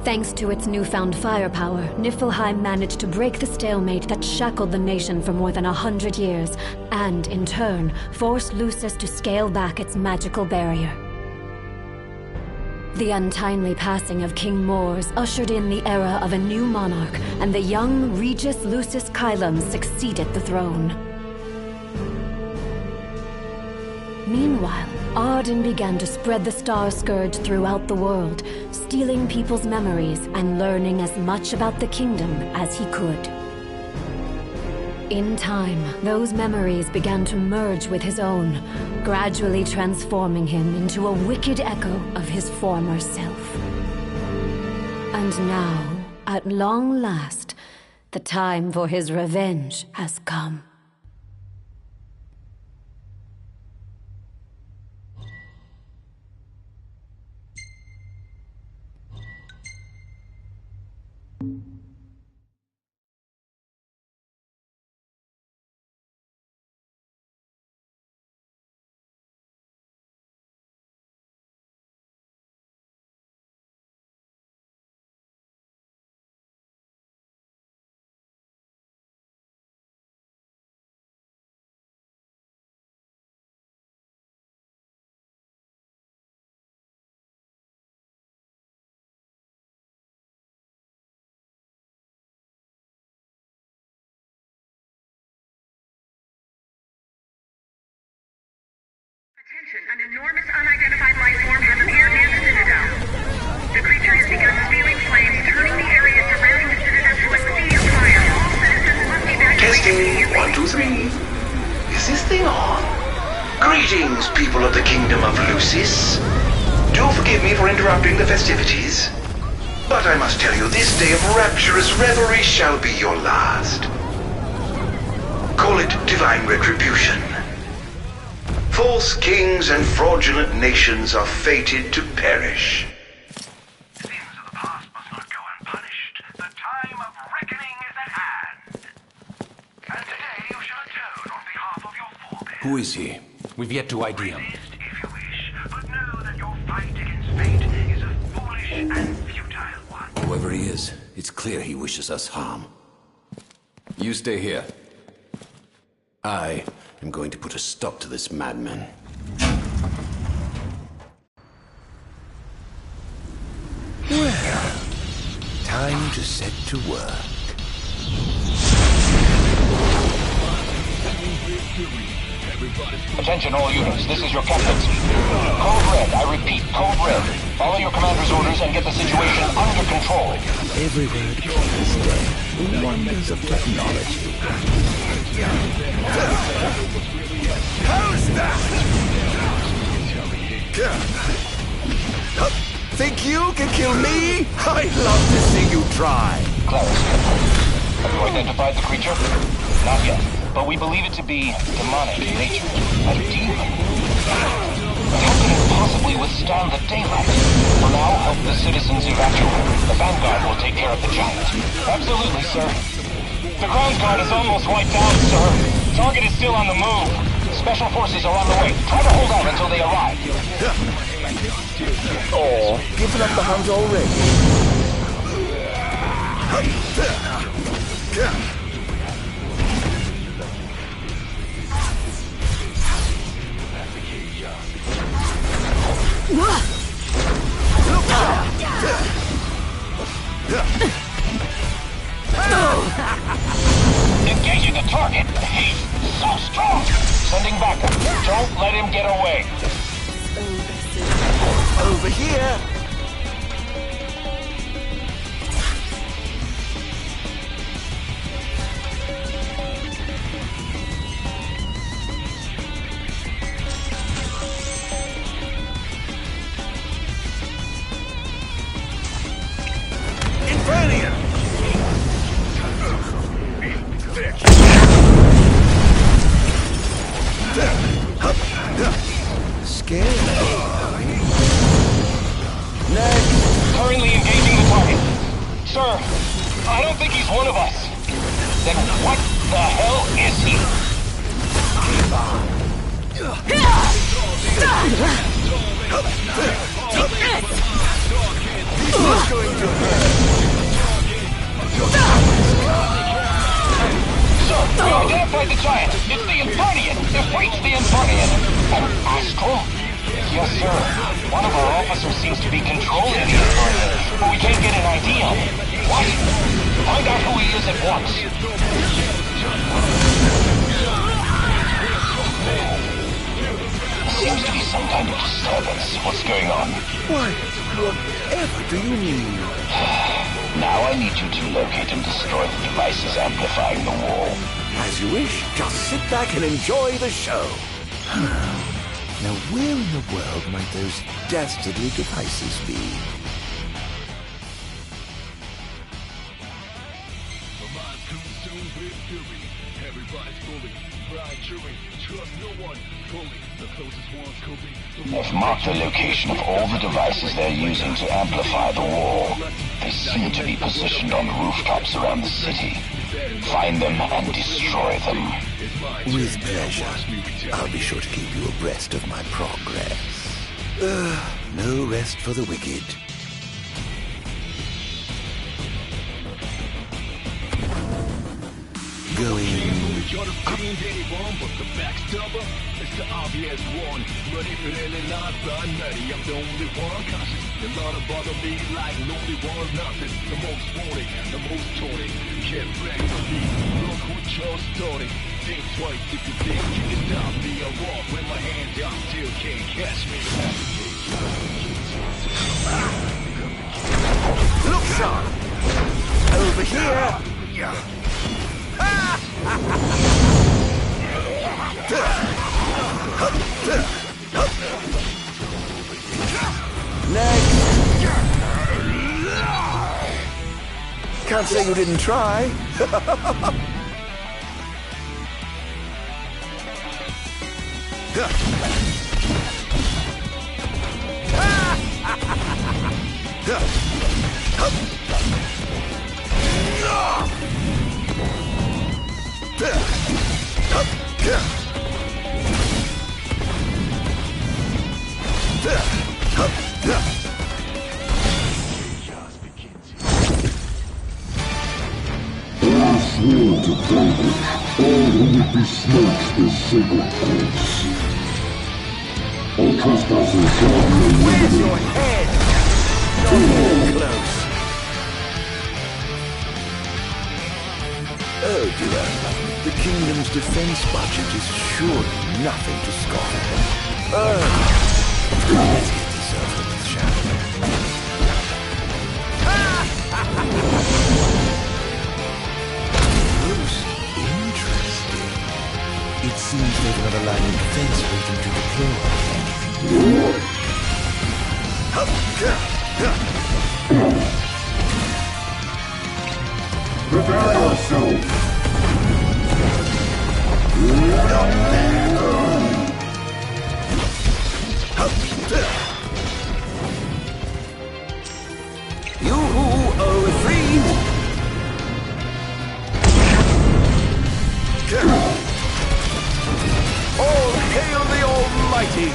Speaker 1: Thanks to its newfound firepower, Niflheim managed to break the stalemate that shackled the nation for more than 100 years, and, in turn, forced Lucis to scale back its magical barrier. The untimely passing of King Mors ushered in the era of a new monarch, and the young Regis Lucis Kylum succeeded the throne. Meanwhile, Arden began to spread the Star Scourge throughout the world, stealing people's memories and learning as much about the kingdom as he could. In time, those memories began to merge with his own, gradually transforming him into a wicked echo of his former self. And now, at long last, the time for his revenge has come.
Speaker 4: Attention, an enormous unidentified life form has appeared near the Citadel. The creature has begun spewing flames, turning the area surrounding the Citadel to a sea of fire. All citizens must evacuate.
Speaker 3: Testing, 1, 2, 3. Is this thing on? Greetings, people of the Kingdom of Lucis. Do forgive me for interrupting the festivities, but I must tell you, this day of rapturous revelry shall be your last. Call it divine retribution. False kings and fraudulent nations are fated to perish.
Speaker 2: Sins of the past must not go unpunished. The time of reckoning is at hand. And today you shall atone on behalf of your forebears.
Speaker 8: Who is he? We've yet to ID him.
Speaker 2: Resist if you wish, but know that your fight against fate is a foolish and futile one.
Speaker 8: Whoever he is, it's clear he wishes us harm. You stay here. I am going to put a stop to this madman.
Speaker 3: Well, time to set to work.
Speaker 10: Attention all units, this is your captain speaking. Code Red, I repeat, Code Red. Follow your commander's orders and get the situation under control.
Speaker 3: Every word is dead. The wonders of technology.
Speaker 9: How's that? Think you can kill me? I'd love to see you try.
Speaker 10: Clarence, have you identified the creature? Not yet, but we believe it to be demonic in nature. A demon. How can it possibly withstand the daylight? For now, help the citizens evacuate. The Vanguard will take care of the giant. Absolutely, sir. The ground guard is almost wiped out, sir. Target is still on the move. Special forces are on the way. Try to hold out until they arrive.
Speaker 9: Oh, giving up the hunt already.
Speaker 10: Engaging the target. He's so strong. Sending backup. Don't let him get away.
Speaker 9: Over here. Infernian! Scary.
Speaker 10: Next. Currently engaging the target. Sir, I don't think he's one of us. Then what the hell is he?
Speaker 9: Who's going to hurt?
Speaker 10: Sir, we identified the giant. It's the Infernian. Defeat the Infernian. An astral? Yes, sir. One of our officers seems to be controlling the Infernian, but we can't get an ID on him. What? Find out who he is at once. seems to be some kind of disturbance. What's going on?
Speaker 3: Why, whatever do you mean?
Speaker 10: Now I need you to locate and destroy the devices amplifying the wall.
Speaker 3: As you wish, just sit back and enjoy the show. Now where in the world might those dastardly devices be?
Speaker 10: I've marked the location of all the devices they're using to amplify the wall. They seem to be positioned on rooftops around the city. Find them and destroy them.
Speaker 3: With pleasure. I'll be sure to keep you abreast of my progress. No rest for the wicked. Going up.
Speaker 20: It's the obvious one, but if it ain't not I'm ready. I'm the only one conscious. There's not a bother me like lonely one nothing. The most wanted, the most taunted. Get ready for me. Look what you're starting. Think twice if you think you can stop me. I walk with my hands up, still can't catch me.
Speaker 3: Look sharp! Over here! Next! Can't say you didn't try.
Speaker 17: Swore to David, all who would besmirch this sacred corpse. All trespassers shall be eliminated.
Speaker 3: Where's your head? Not more close. Oh dear. The kingdom's defense budget is surely nothing to scoff at. Let's get this over with, shall we? It seems they have another line of defense waiting to deploy.
Speaker 17: Prepare yourself!
Speaker 3: You are free! All hail the Almighty!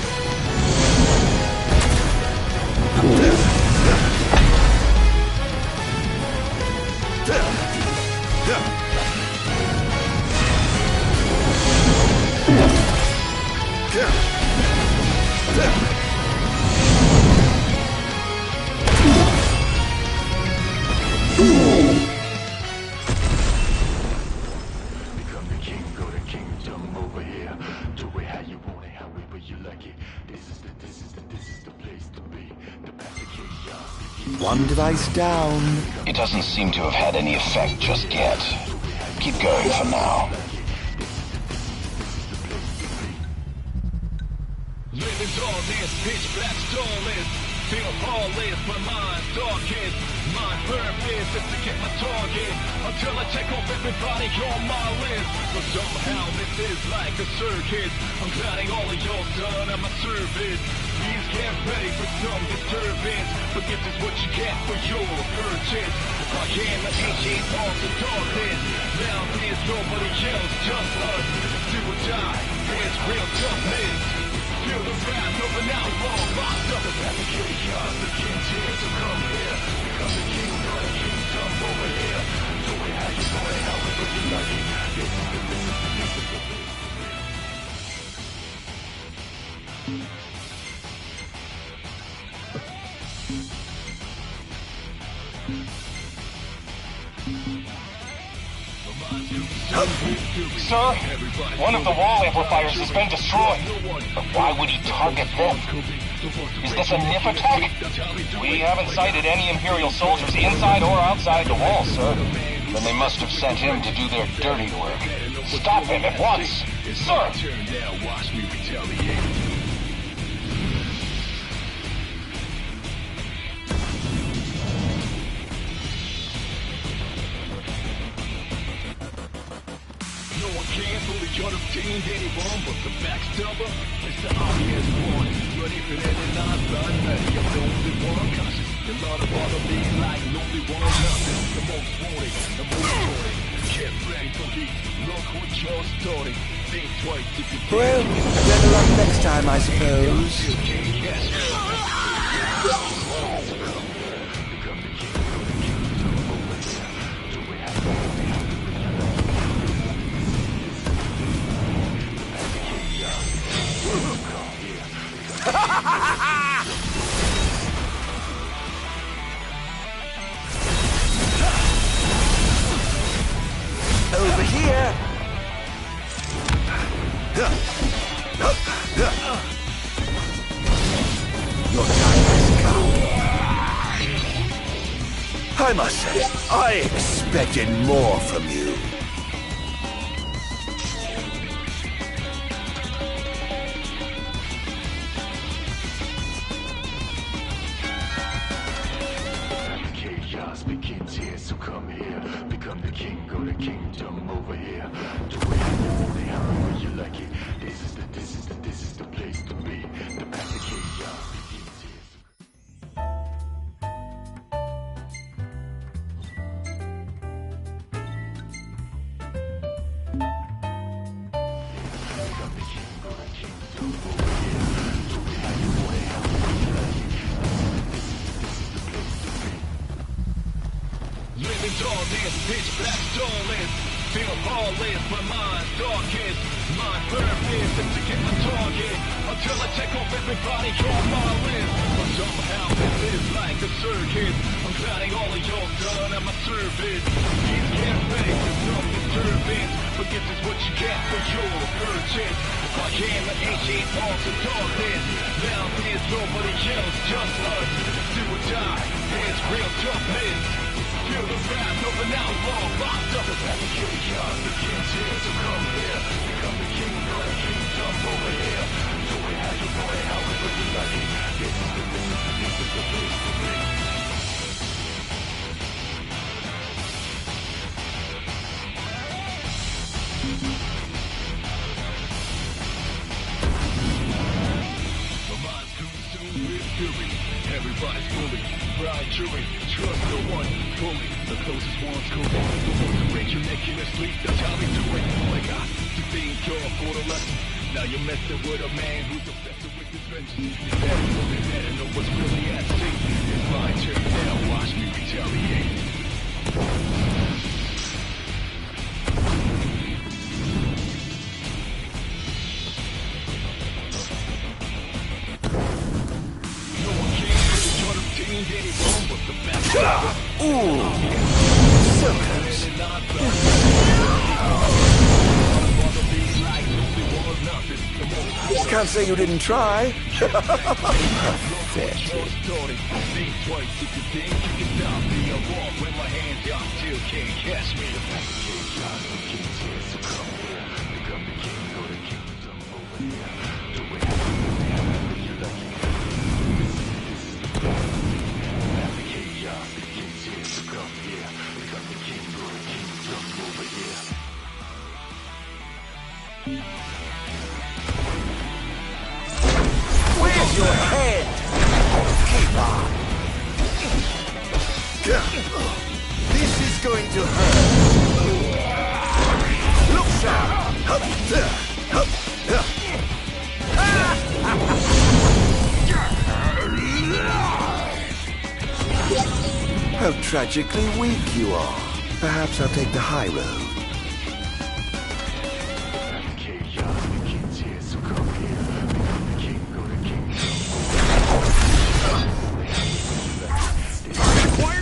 Speaker 20: Become the king, go to kingdom over here. Do it how you want it, however you like it. This is the place to be. The path to chaos.
Speaker 3: One device down.
Speaker 10: It doesn't seem to have had any effect just yet. Keep going for now.
Speaker 20: Living darkness, pitch black starless. Feel heartless, my mind's darkest. My purpose is to get my target until I check off everybody on my list. But somehow this is like a circus. I'm gliding all of your done at my service. Please get ready for some disturbance. But this is what you get for your purchase. I am an ancient of the darkness. Now there's nobody else, just us. Do or die, there's real toughness. Feel the wrath of an outlaw, locked up. The path of chaos, the king's here, so come here. Become the king, not a kingdom over here. Do it how you want it, however you like it. This is the
Speaker 10: Sir, one of the wall amplifiers has been destroyed. But why would he target them? Is this a NIF attack? We haven't sighted any Imperial soldiers inside or outside the wall, sir. Then they must have sent him to do their dirty work. Stop him at once! Sir!
Speaker 20: Could obtain anyone but the backstabber. It's the obvious one. Ready for any non-run, ready. I'm the only one conscious. A lot of other being like only one nothing. The most wanted, the most wanted. Get ready for heat. Look what you're starting. Think twice if you
Speaker 3: Well, better luck next time, I suppose. Over here! Your time has come. I must say, I expected more from you.
Speaker 20: Chaos begins here, so come here. Become the king, go to kingdom over here. Do it however you like it. This is the place to be. The path to chaos begins here. Become the king, go to kingdom over here. Do it how you want it, however you like it. This is the place to be. Living darkness, pitch black starless. Feel heartless, my mind's darkest. My purpose is to get my target until I check off everybody on my list. But somehow this is like a circus. I'm crowding all of your done at my service. These can't fake, there's no disturbance. But this is what you get for your purchase. If I am an ancient arms of darkness, now there's nobody else, just us. Do or die, it's real toughness. Feel the wrath of an outlaw locked up. The path of chaos begins here, so come here. Become the king or the kingdom over here. Do it how you want it, however you like it. This is the place to be. My mind's consumed with fury. Everybody's fully blind jury. Trust no one fully. The closest one's cool. The ones who break your neck in your sleep. That's how they do it. All I got to think you're for the lesson. Now you're messing with a man who's obsessed with his vengeance. You better know what's really at stake. It's my turn now. Watch me retaliate.
Speaker 3: Ooh, so close. Can't say you didn't try. Pathetic. Where's your head? Keep on. This is going to hurt. Look sharp. How tragically weak you are. Perhaps I'll take the high road.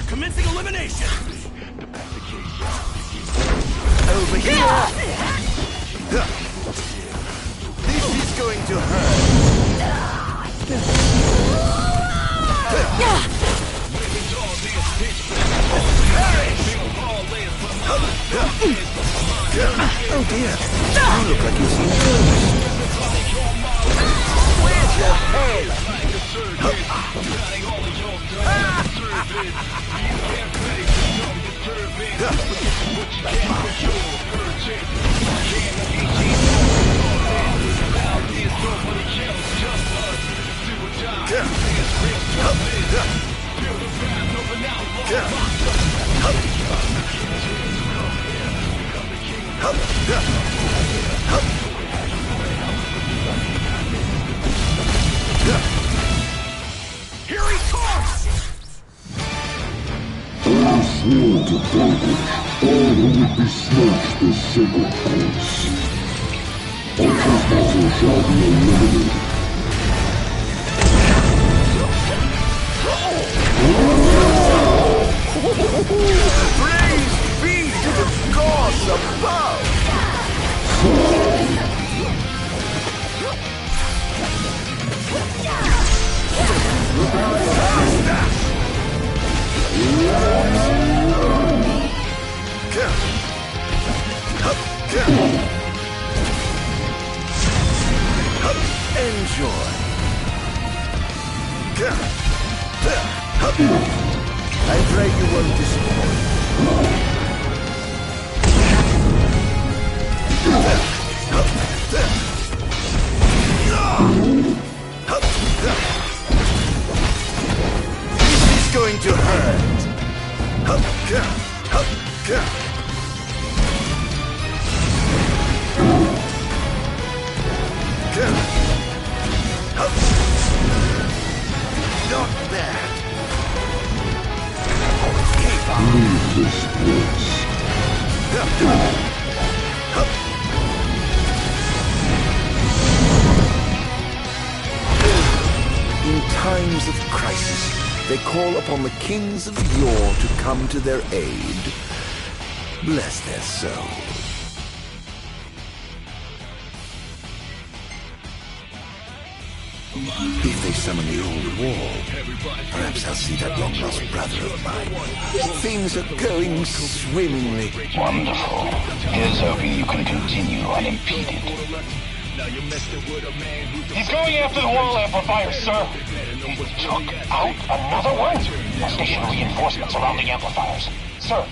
Speaker 18: Commencing elimination!
Speaker 3: Over here!
Speaker 9: swore to vanquish all who would besmirch the sacred course. A trespasser shall be eliminated.
Speaker 3: Praise be to the gods above! Enjoy. I pray you won't disappoint. This is going to hurt. Not bad. Keep on.
Speaker 9: Leave this place.
Speaker 3: In times of crisis, they call upon the kings of yore to come to their aid. Bless their souls. If they summon the old wall, perhaps I'll see that long-lost brother of mine. Things are going swimmingly.
Speaker 10: Wonderful. Here's hoping you can continue unimpeded. He's going after the wall amplifier, sir. He took out another one. I'll station reinforcements around the amplifiers. Sir.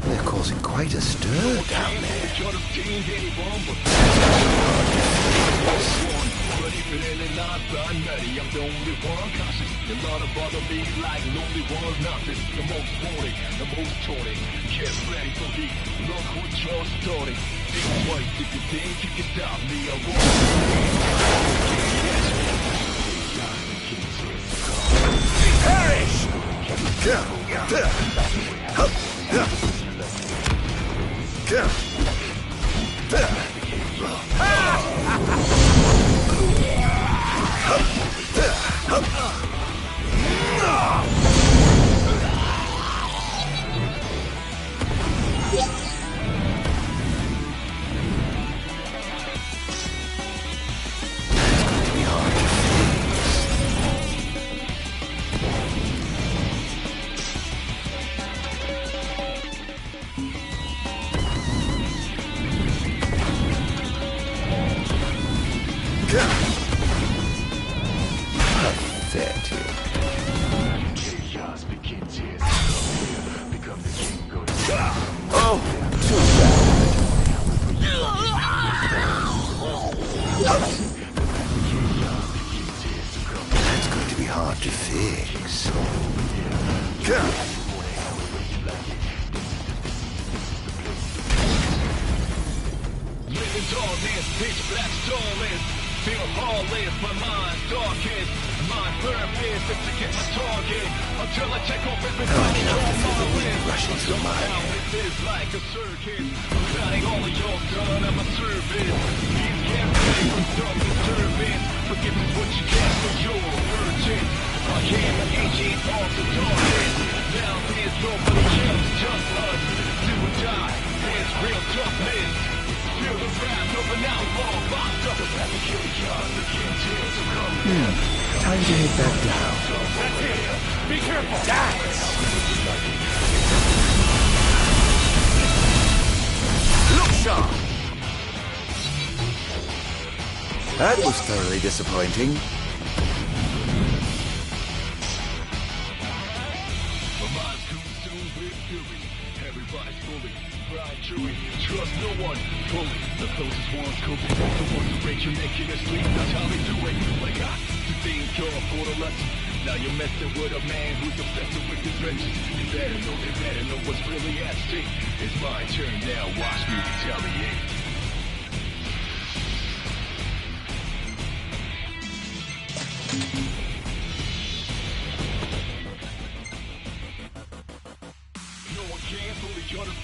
Speaker 3: They're causing quite a stir down there. Time to head back down.
Speaker 20: Be careful!
Speaker 3: Look sharp! That was thoroughly disappointing.
Speaker 20: Trust no one fully. The closest ones could be the ones who break your neck in your sleep. That's how they do it. Like I to think you're for the lesson. Now you're messing with a man who's obsessed with his vengeance. You better know what's really at stake. It's my turn now. Watch me retaliate.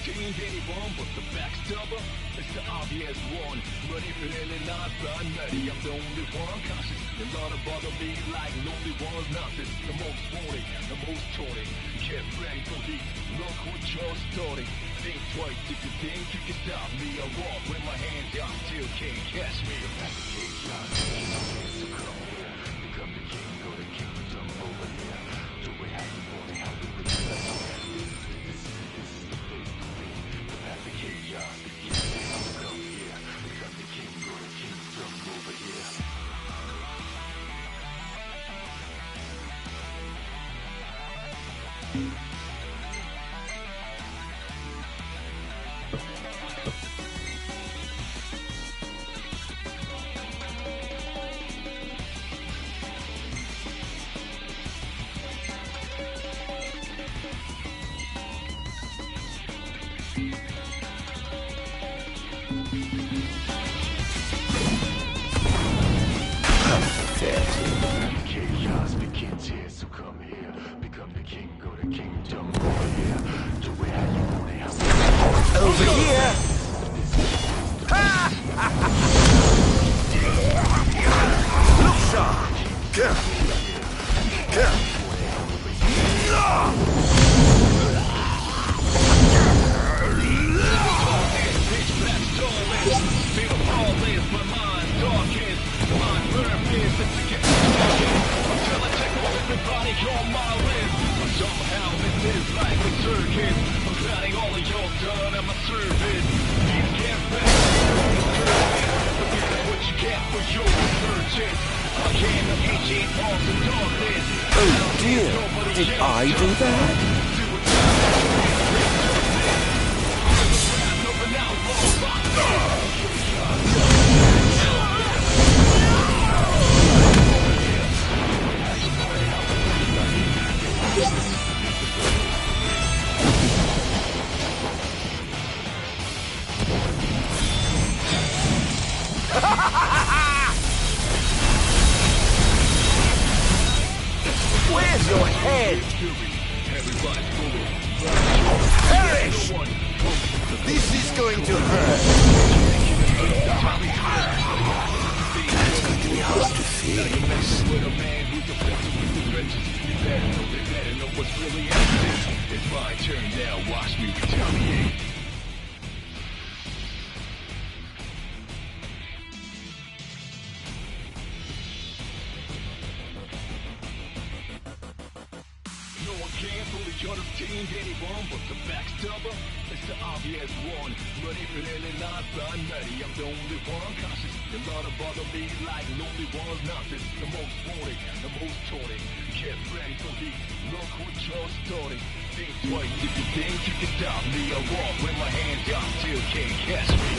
Speaker 20: team, anyone but the backstabber. It's the obvious one, but if it really not I'm ready, I'm the only one cautious. A lot of bother me like lonely one's nothing. The most wanted, the most taunted. Get ready for the look what you're starting. Think twice if you think you can stop me. I walk with my hands out, still can't catch me. Become the king, go to kingdom over here. Do we have the morning, how do we do that? This is the place to be. The path of chaos, the kingdom come here. Become the king, go to kingdom over here. Chaos begins here, so come here. Become the king, go to kingdom over here. Do we have you on the house?
Speaker 7: Over here!
Speaker 20: Look sharp! Somehow this is like a circus. I'm planning all of your done at my service. You can't bet forget what you get for your researches. I came to ancient of the darkness.
Speaker 7: Oh dear, did I do that?
Speaker 20: Where's your head?
Speaker 7: Perish! This is going to hurt.
Speaker 3: That's going to be hard to feel.
Speaker 20: It's my turn now, watch me retaliate. No one can fully understand anyone but the backstabber. It's the obvious one, but if it really not I'm ready, I'm the only one cautious. A lot of bother me like lonely one's nothing. The most wanted, the most taunted. Get ready for the look what you're starting. Think twice if you think you can stop me. I walk with my hands out, still can't catch me.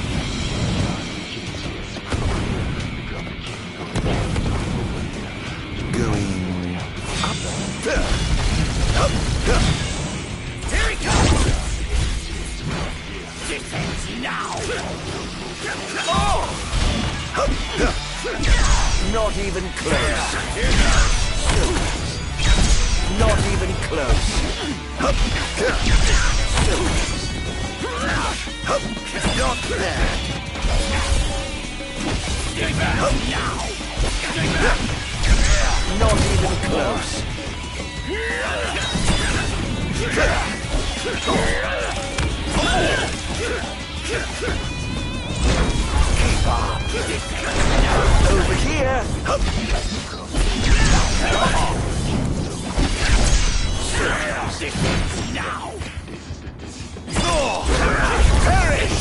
Speaker 3: Going up.
Speaker 7: Here he comes! Defense now! Oh! Not even close. Not even close. Not bad. Stay back now! Stay back! Not even close. Keep up. Over here. Now. Perish.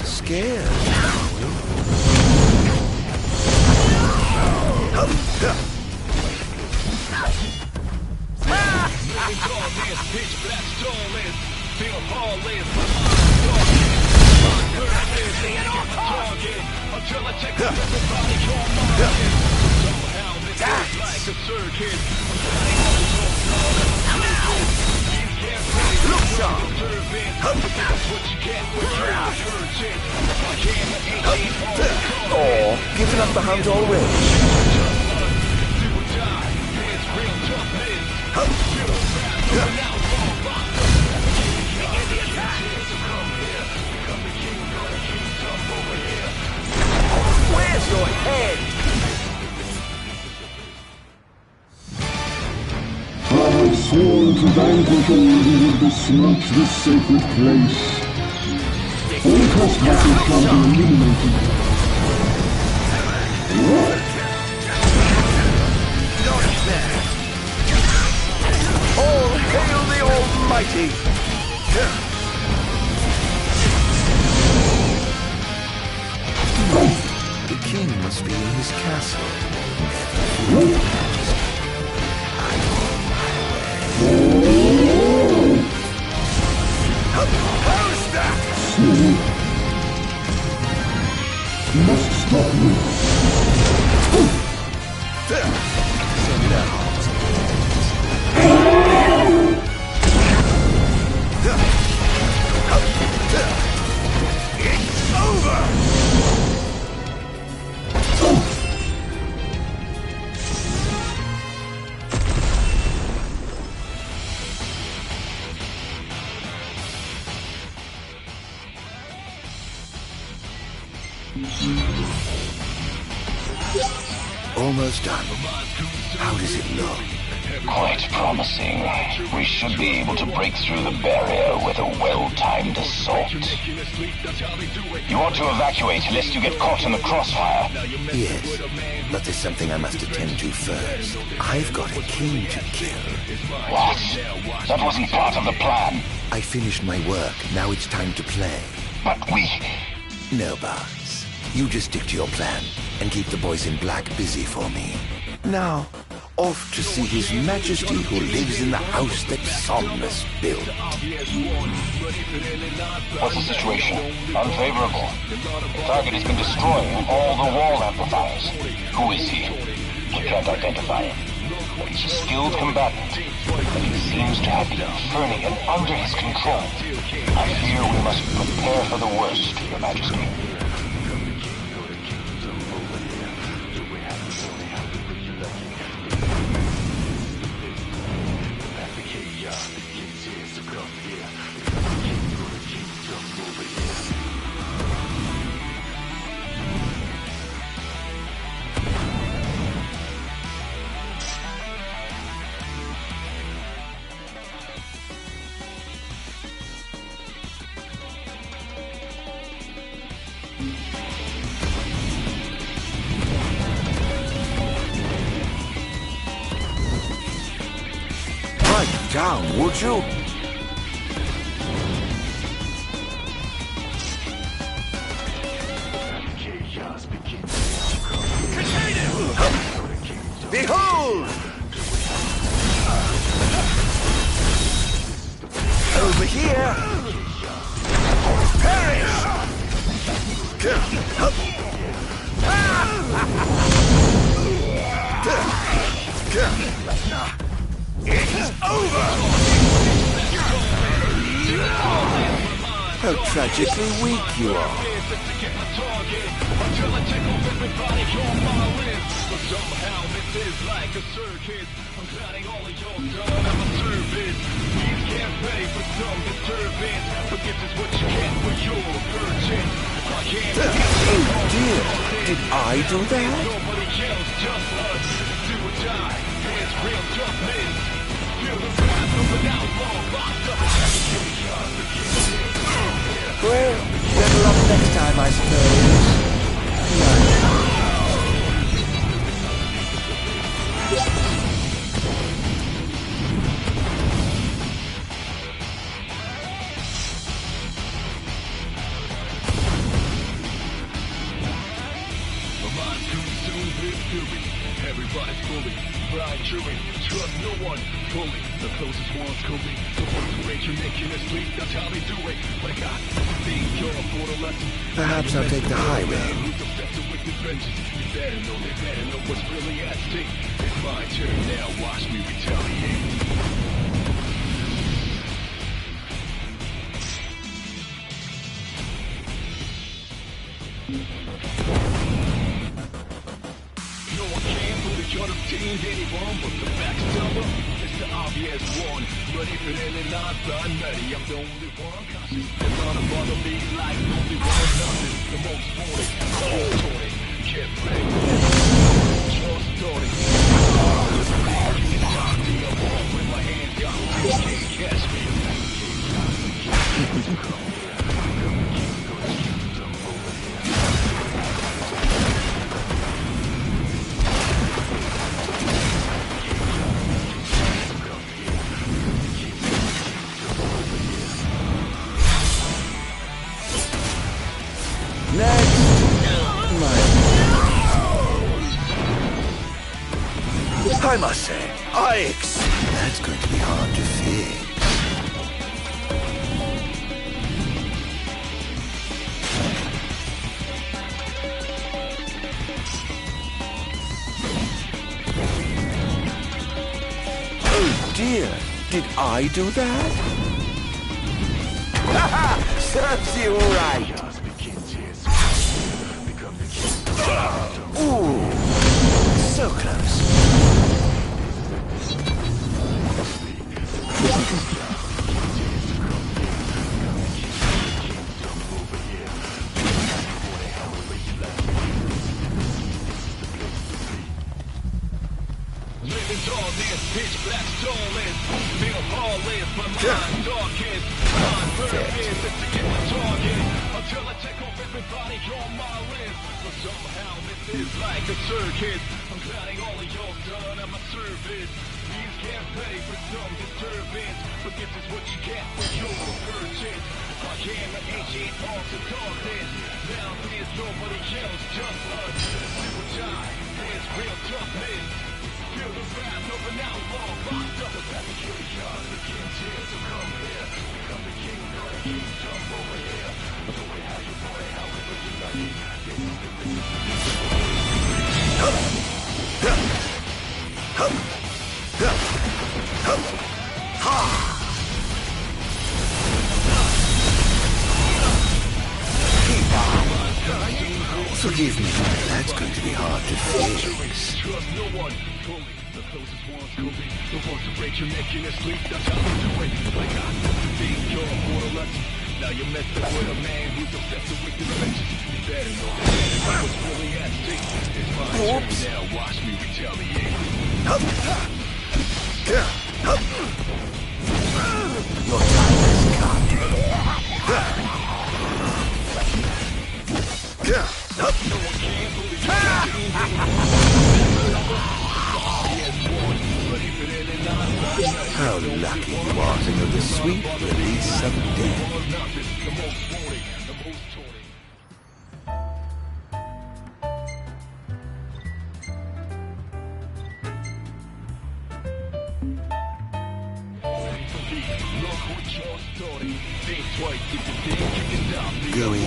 Speaker 3: Scared,
Speaker 20: Pitch black stallers, feel heartless, until I check everybody on my head. Somehow this is like a circus.
Speaker 7: Look sharp.
Speaker 20: What you get with your churches.
Speaker 7: Or giving up the hunt already.
Speaker 9: authority will besmirch this sacred place. All trespassers shall be eliminated.
Speaker 3: All hail the Almighty! The king must be in his castle. How's that?
Speaker 9: You must stop me.
Speaker 3: Send it out. It's over!
Speaker 8: Almost done. How does it look?
Speaker 10: Quite promising. We should be able to break through the barrier with a well-timed assault. You ought to evacuate lest you get caught in the crossfire.
Speaker 3: Yes, but there's something I must attend to first. I've got a king to kill.
Speaker 10: What? That wasn't part of the plan.
Speaker 3: I finished my work. Now it's time to play.
Speaker 10: But we...
Speaker 3: No, Barnes. You just stick to your plan and keep the boys in black busy for me. Now, off to see His Majesty who lives in the house that Somnus built.
Speaker 10: What's the situation? Unfavorable. The target has been destroying all the wall amplifiers. Who is he? We can't identify him. But he's a skilled combatant. And he seems to have the Infernian under his control. I fear we must prepare for the worst, Your Majesty.
Speaker 3: Down, would you? Behold! Over here! Perish! It's over! How tragically weak you are. Oh dear, did I do that? Well, better luck next time, I suppose.
Speaker 20: Everybody's bully, blind jury, trust no one, fully. The closest one's coming, the ones who ain't making us sleep, that's how they do it. But I got things you're for the lesson.
Speaker 3: Perhaps I'll take the high road.
Speaker 20: You better know, they better know what's really at stake. It's my turn now, watch me retaliate. Anyone but the backstabber, it's the obvious one. But if it ain't not done, ready, I'm the only one. It's gonna bother me like only one nothing. The most wanted, cold torted, get ready. Just started. Talking with my hands got
Speaker 3: I must say, that's going to be hard to fix. Oh dear, did I do that? Haha! Serves you right! Ooh, so close. Forgive me, that's going to be hard to fix.
Speaker 20: Now you messed up with a man who's obsessed with the riches. You better know that what's really at stake is my turn now. Watch me retaliate.
Speaker 3: Your time has come. How lucky you are to know the sweet release of death. Going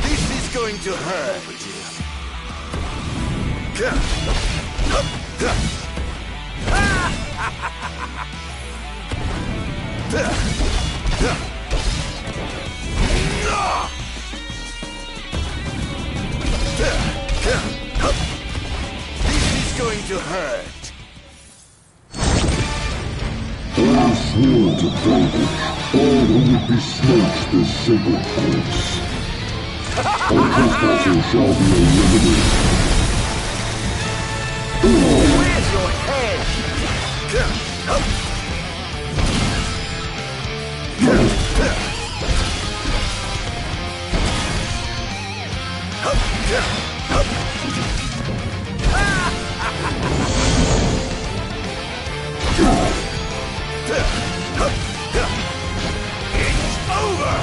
Speaker 3: This is going to hurt. This is going to hurt.
Speaker 9: I swore to vanquish all who would besmirch the sacred course. All trespassers shall be eliminated.
Speaker 3: Where's your head? It's over!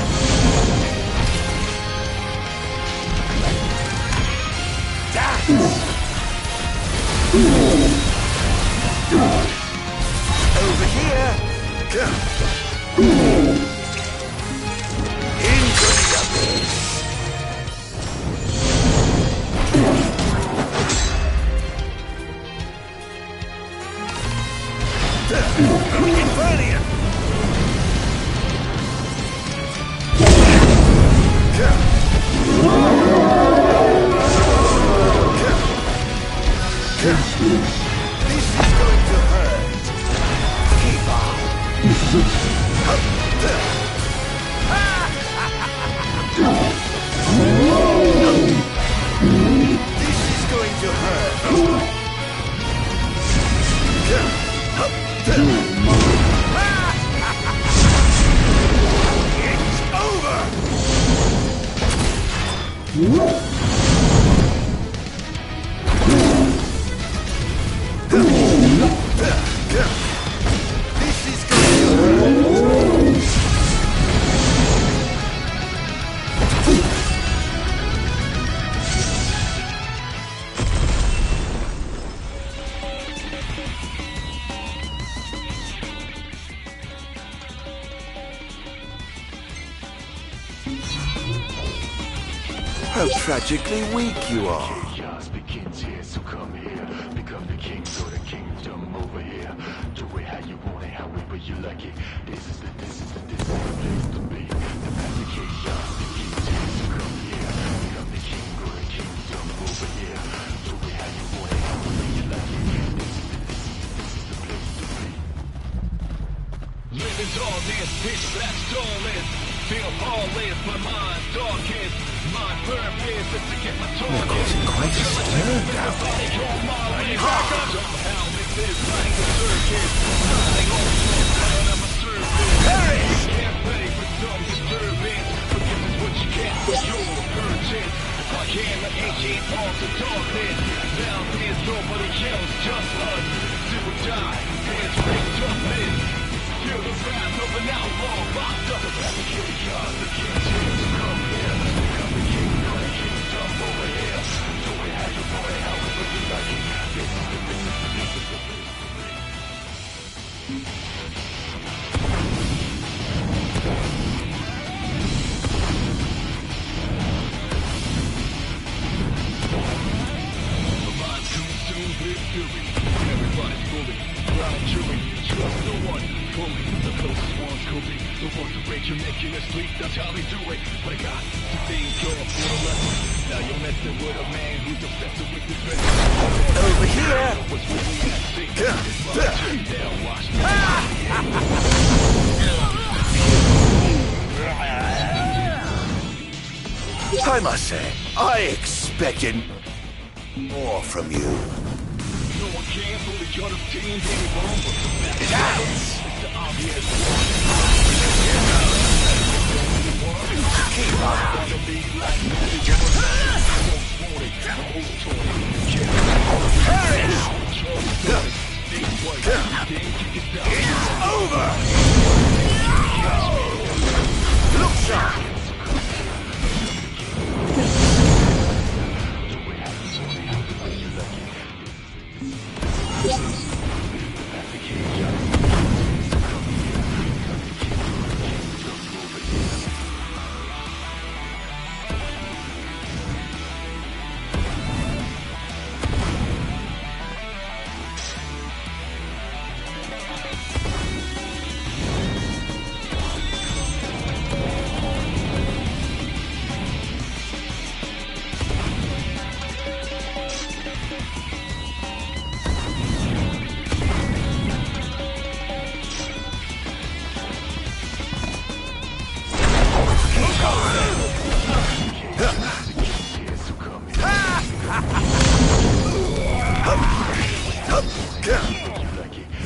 Speaker 3: How tragically weak you are.
Speaker 20: Chaos begins here, so come here. Become the king, so the kingdom over here. Do it how you want it, however you like it. This is the place to be. The path of chaos begins here, so come here. Become the king, or the kingdom over here. Do it how you want it, however you like it. This is the place to be. Living darkness, pitch black starless. Feel heartless, my mind darkest. My purpose is to get my
Speaker 3: You're causing quite a stir down there.
Speaker 20: Somehow this is like a circus. Running on the front of a surface. You can't pay for some disturbance, but this is what you get for your purchase. I am an ancient arms of darkness. Now there's nobody else, just us. Do or die, hands raised toughness. Feel the wrath of an outlaw, locked up. The chaos, the king's here to come here. Become the king, or the kingdom over here. Do it how you want it, however you like it. This is the place to be. My mind's consumed with fury. Everybody's bullied, blind jury. Trust no one, fully. The closest ones could be the ones who break you, making us sleep. That's how they do it. But I got to think you're for a lesson. Now you're messing with a man who's obsessed with the best.
Speaker 3: Over here!
Speaker 20: What's really at stake? It's my dream. Now watch me.
Speaker 3: I must say, I expected more from you.
Speaker 20: No one cares, only you're the team, baby, bomber. It's the obvious.
Speaker 3: Keep on. It's over! Look sharp!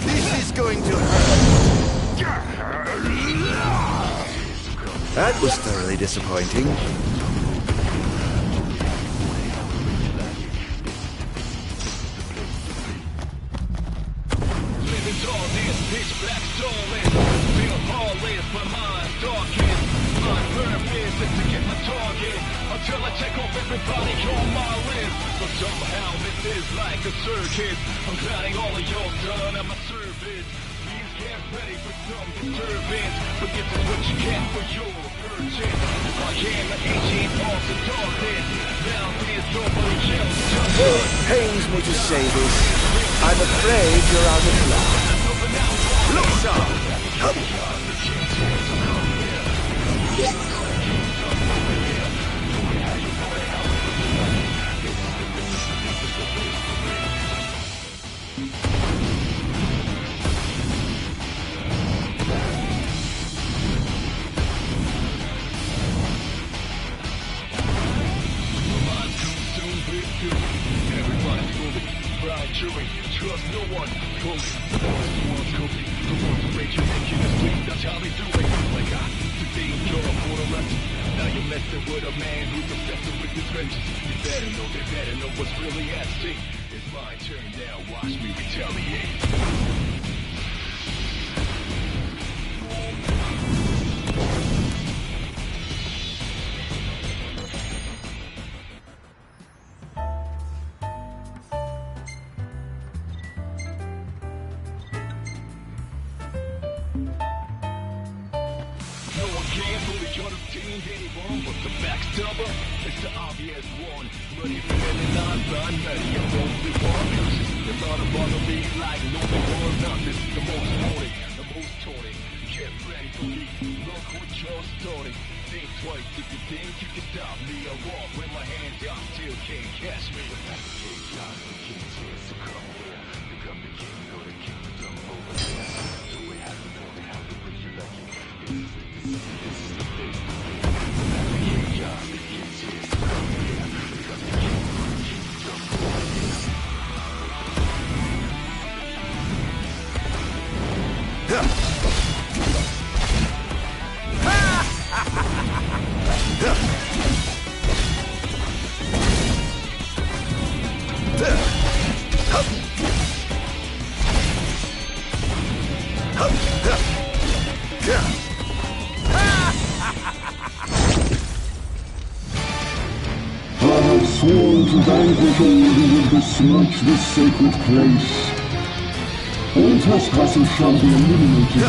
Speaker 3: This is going to hurt. That was thoroughly disappointing.
Speaker 20: Living darkness, pitch black starless. Feel heartless, my mind's darkest. My purpose is to get my target until I check off everybody on my list. But somehow this is like a circus. I'm gliding all of your done at my service. Please get ready for some disturbance, but this is what you get for your purchase. I am an ancient arms of darkness. Now there's nobody else, just
Speaker 3: It pains me to say this. I'm afraid you're out of luck. Look sharp!
Speaker 20: friends. They better know what's really at stake. It's my turn now, watch me retaliate. But the backstabber is the obvious one. Ready for any non-run, ready, I'm only one. There's not a bother me like no more none. This is the most wanted, the most taunted. Get ready for me, look what you're starting. Think twice if you think you can stop me. I walk with my hands up, still can't catch me. So come here, become the king or the kingdom over there. So we have to know how to bring you lucky. This is the big.
Speaker 9: Sworn to vanquish all who would besmirch this sacred place. All trespassers shall be eliminated.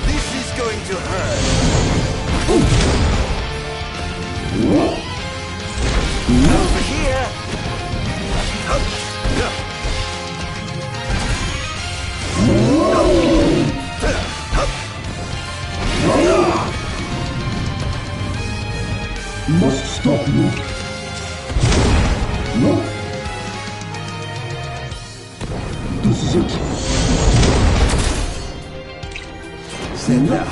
Speaker 3: This is going to hurt. Over here!
Speaker 9: Must stop you. No. This is it.
Speaker 3: Send that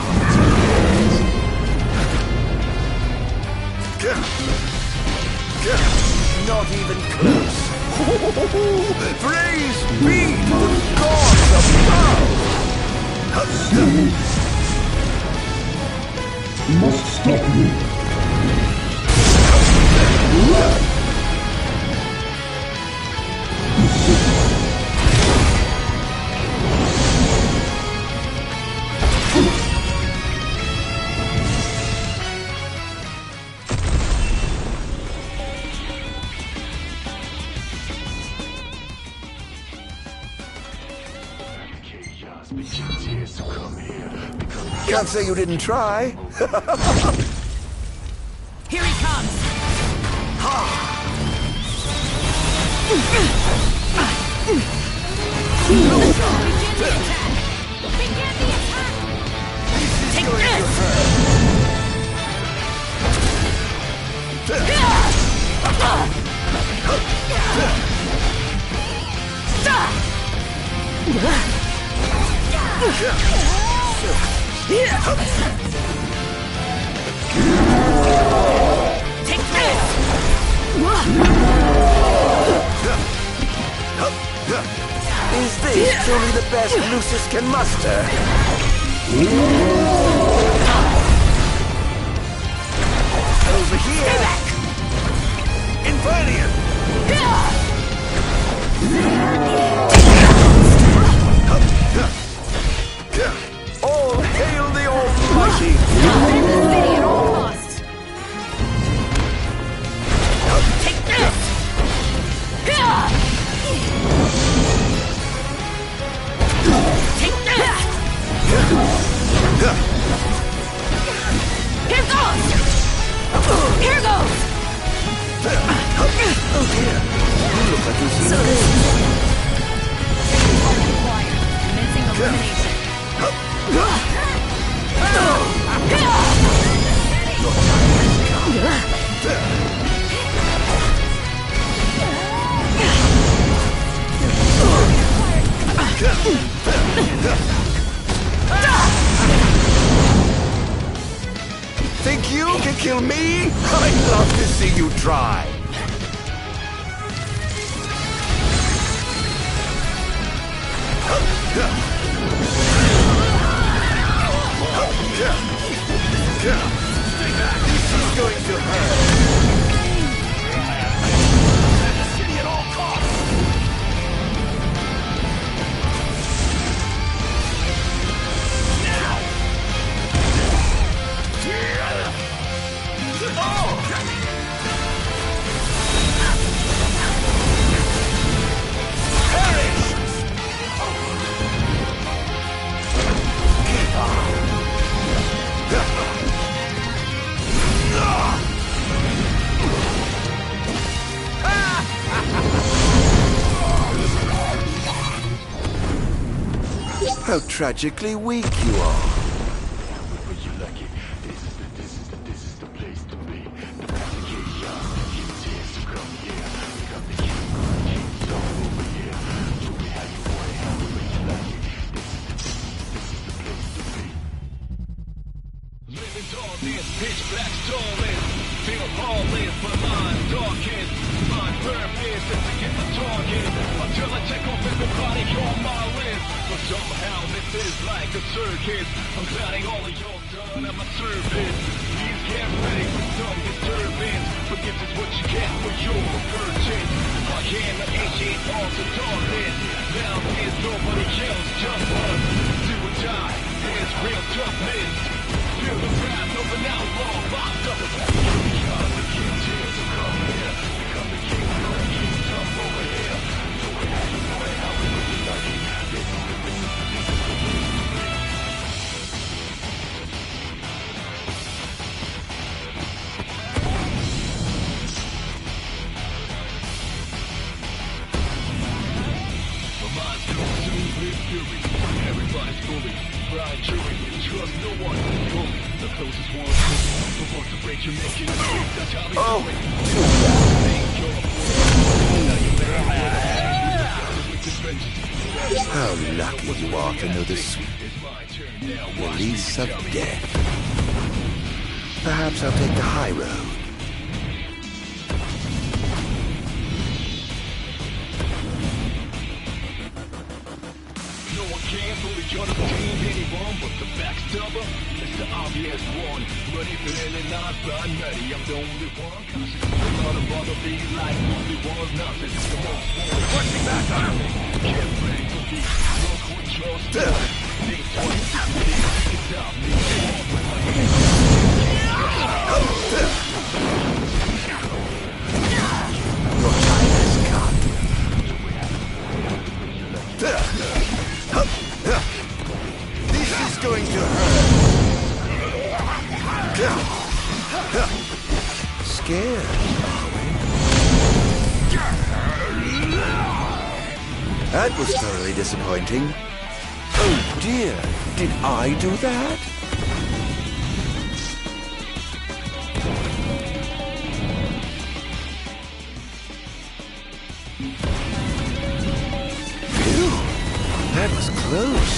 Speaker 3: not even close. Praise be the gods above!
Speaker 9: Must stop you.
Speaker 3: Can't say you didn't try.
Speaker 5: Here he comes!
Speaker 3: Take this!
Speaker 5: Take this!
Speaker 3: Is this truly the best Lucius can muster? Over here! Stay back! Infernian! All hail the Almighty!
Speaker 5: Defend the city at all costs! Take this! Take this! Here goes! Here goes!
Speaker 3: Oh dear! You look like you've seen this.
Speaker 5: Commencing elimination.
Speaker 3: think you can kill me? I'd love to see you try. This is going to hurt. City at all costs. Now. Perish! Keep on. How tragically weak you are. How lucky you are to know the sweet release of death. Perhaps I'll take the high road.
Speaker 20: Can't fully understand anyone but the backstabber. It's the obvious one. But if it ain't not binary, I'm the only one. Conscious not about to be like only one. Nothing is the most one. Pushing back on me. Can't break the beat. Look what trust does. Think twice. You can stop me.
Speaker 3: Your time has come. This is going to hurt. Scared, are we? That was thoroughly disappointing. Oh dear, did I do that? Phew, that was close.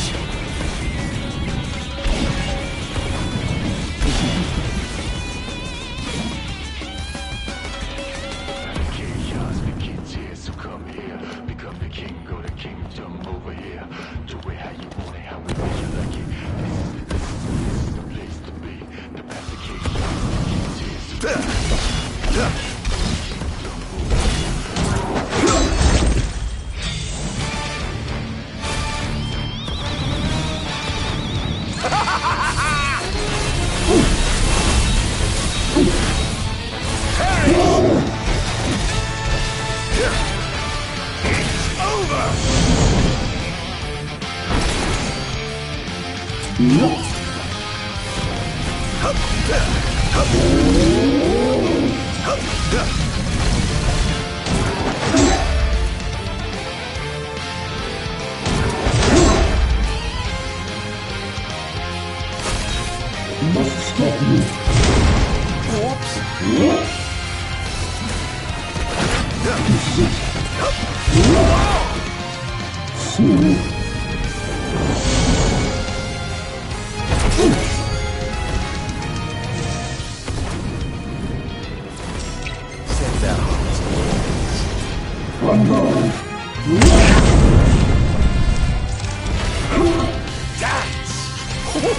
Speaker 7: Praise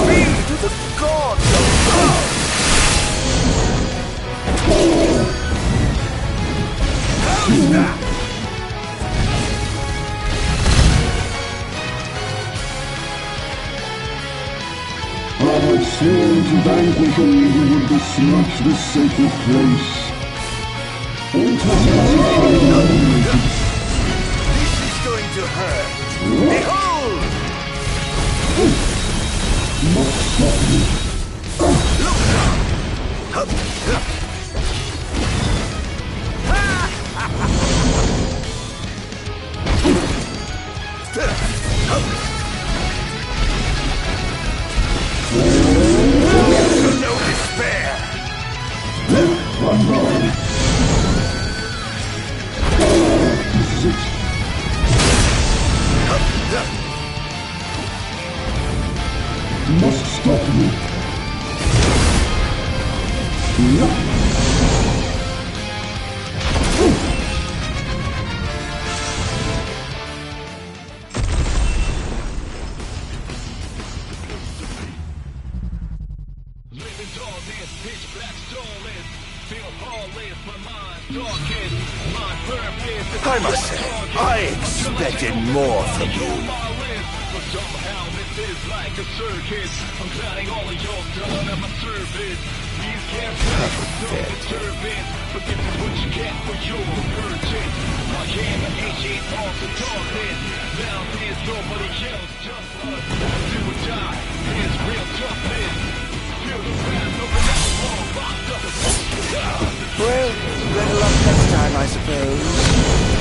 Speaker 7: be to the gods above! How's that?
Speaker 9: I had sworn to vanquish all who would besmirch the sacred place.
Speaker 7: This is going to hurt. Behold!
Speaker 9: Must stop me.
Speaker 7: Look out! No despair!
Speaker 9: This is it. Must stop me.
Speaker 20: Living darkness, pitch black starless. Feel heartless, my mind darkest. My purpose.
Speaker 7: I must say, I expected more from you.
Speaker 20: But somehow this is like a circus. I'm clowning all of your done at my service. These can't don't deserve it. But this is what you get for your purchase. I am an ancient of the darkness. Now there's nobody else, just us. Do or die, it's real toughness. Feel the wrath of an outlaw locked up.
Speaker 7: Well, better luck next time, I suppose.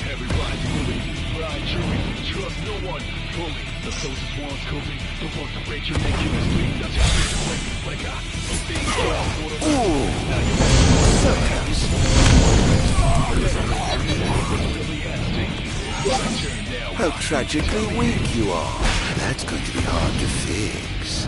Speaker 20: Everybody moving, blind chewing, trust no one fully. The closest one's coping, the ones that break your neck, you must sleep. That's how you do it. When I got things down for the
Speaker 7: Ooh, so close. How tragically weak you are. That's going to be hard to fix.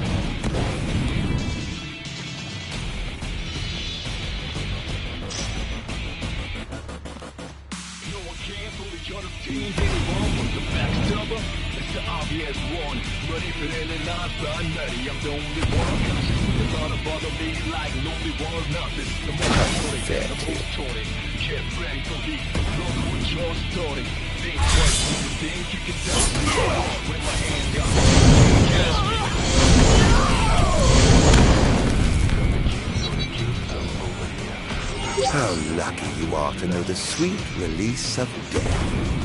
Speaker 20: It's the obvious one. Ready for any last I'm ready. I'm the only one. It's not to bother me like lonely one. Nothing. The more I'm sorting, the more sorting. Get ready for the look what you're starting. Think what you think you can tell me. With my hand up.
Speaker 7: How lucky you are to know the sweet release of death.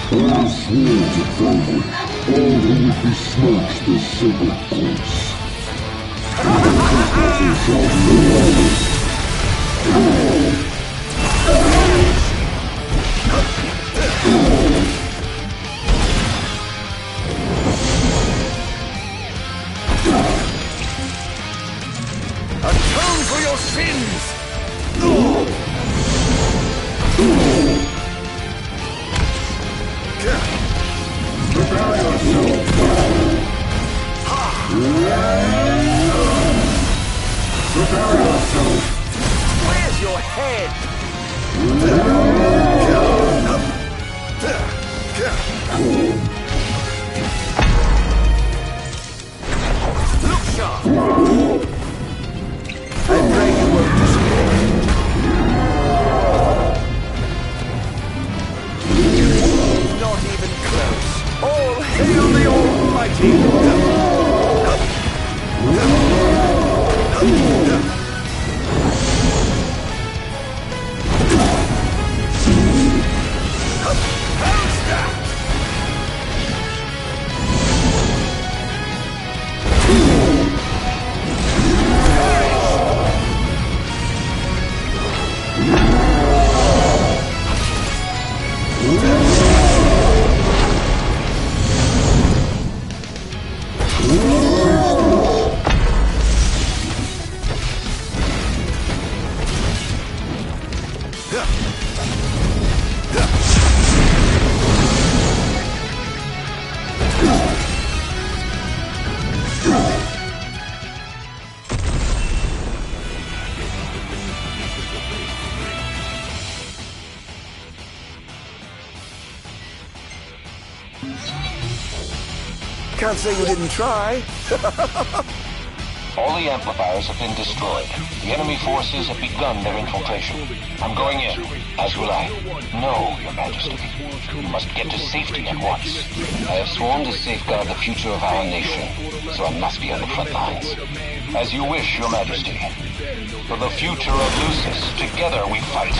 Speaker 9: I swore to vanquish all who would besmirch the sacred course. Fantasia shall be allowed.
Speaker 7: Atone for your sins!
Speaker 9: Prepare yourself! Prepare yourself!
Speaker 7: Where's your head? Look sharp! I pray you won't despair. Not even close. All hail the Almighty! Can't say you didn't try.
Speaker 10: All the amplifiers have been destroyed. The enemy forces have begun their infiltration. I'm going in, as will I. No, Your Majesty. You must get to safety at once. I have sworn to safeguard the future of our nation, so I must be on the front lines. As you wish, Your Majesty. For the future of Lucis, together we fight.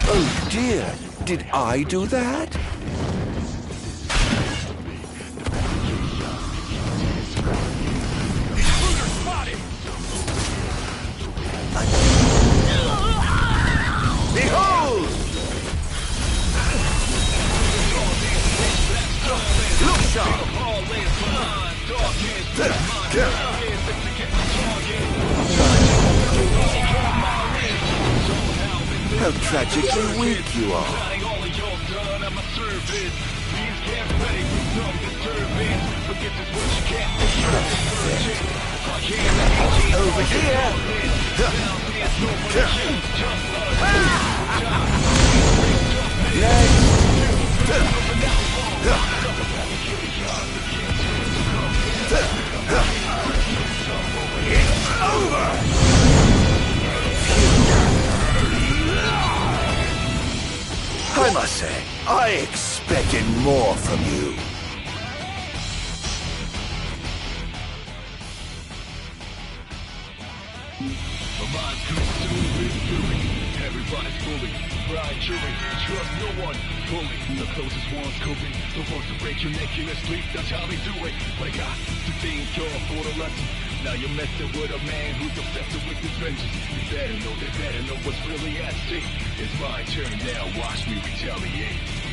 Speaker 7: Oh dear, did I do that?
Speaker 20: Behold! Look sharp!
Speaker 7: How tragically weak you are.
Speaker 20: Over here!
Speaker 7: It's over! I must say, I expected more from you.
Speaker 20: My mind's consumed with fury. Everybody's fully blind, jury. Trust no one fully. The closest ones could be the ones to break your neck in your sleep. That's how we do it. But I got to think you're for the lesson. Now you're messing with a man who's obsessed with his vengeance. You better know what's really at stake. It's my turn now. Watch me retaliate.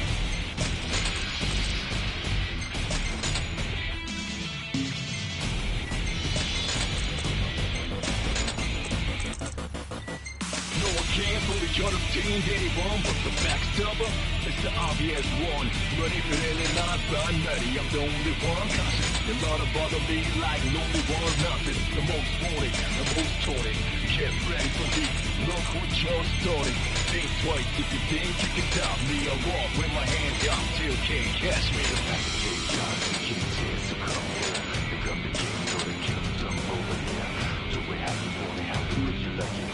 Speaker 20: Can't fully understand anyone but the backstabber. It's the obvious one. But if it ain't not I'm ready. I'm the only one cautious. A lot of bother me like lonely one nothing. The most wanted, the most taunted. Get ready for me. Look what you're starting. Think twice if you think you can stop me. I walk with my hands up till can't catch me. The fact that you're young, you can't so come here. Become the king or the kingdom over here. Do we have you want it? How would you like it?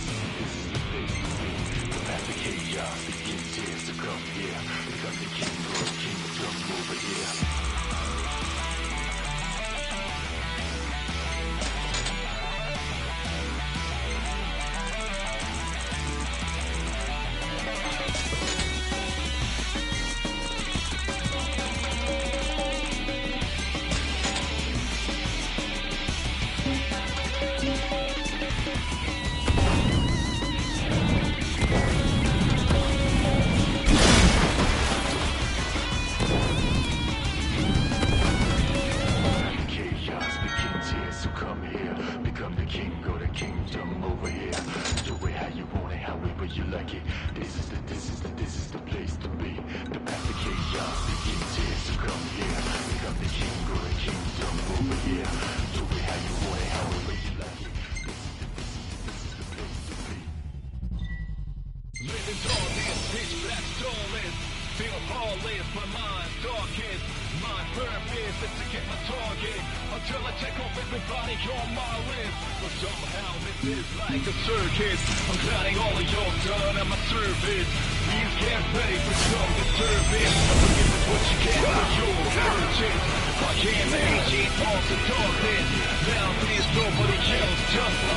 Speaker 20: Chaos begins here, so come here. Become the king or the kingdom over here.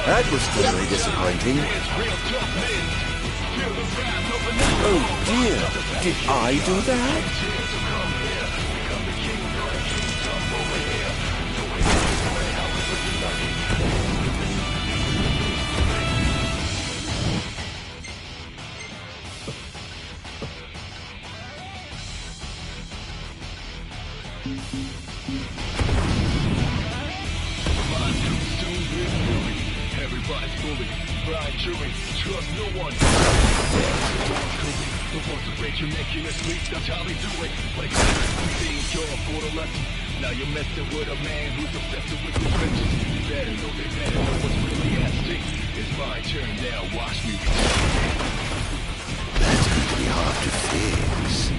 Speaker 7: That was very disappointing. Oh dear, did I do that?
Speaker 20: Everybody's fully blind, jury. Trust no one. The ones to break your neck in your sleep. That's how they do it. Like you think you're for the lesson. Now you're messing with a man who's obsessed with his vengeance. You better know what's really at stake. It's my turn now. Watch me.
Speaker 7: That's going to be hard to fix.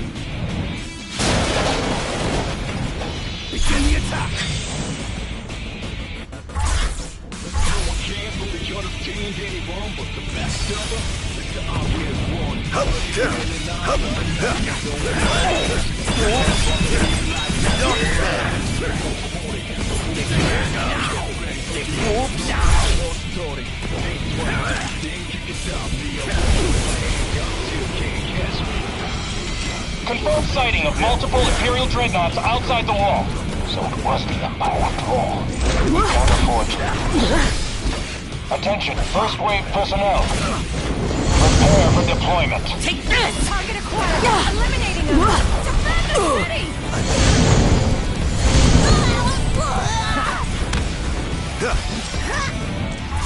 Speaker 20: Begin the attack. Can't fully understand anyone but the backstabber. It's the obvious one.
Speaker 10: Confirmed sighting of multiple Imperial dreadnoughts outside the wall. So it was the Empire after all. We can't afford to lose. Attention, first wave personnel. Prepare for deployment.
Speaker 19: Take this! Target acquired! Eliminating them! Defend the city!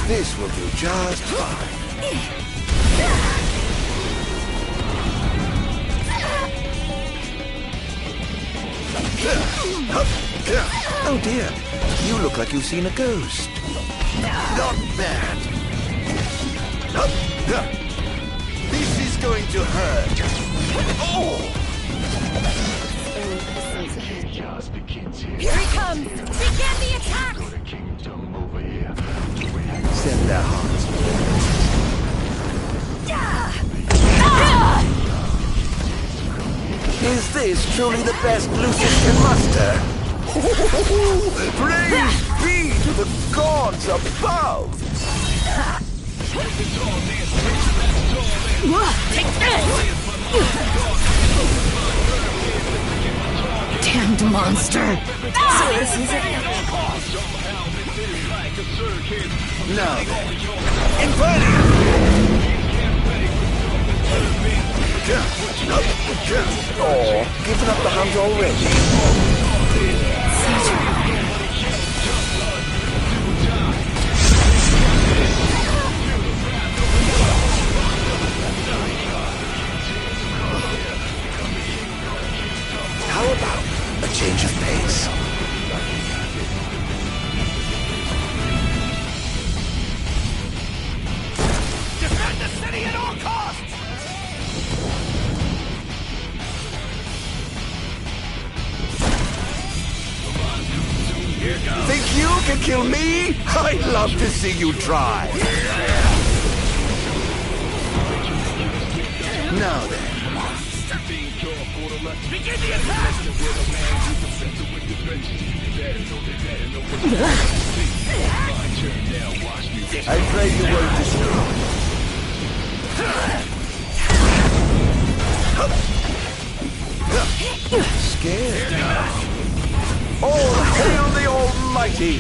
Speaker 7: This will do just fine. Oh dear, you look like you've seen a ghost. Not bad. This is going to hurt. Oh!
Speaker 19: Here he comes! Begin the attack!
Speaker 7: Set their hearts. Is this truly the best Lucius can muster? Praise be to the gods above!
Speaker 19: Take this! Damned monster! So this is it.
Speaker 7: Now then, Infernia! Oh, given up the hunt already? How about a change of pace?
Speaker 20: Defend the city at all costs!
Speaker 7: Think you can kill me? I'd love to see you try. Now then.
Speaker 20: Begin the attack!
Speaker 7: I pray you won't destroy. Scared now. All hail the Almighty!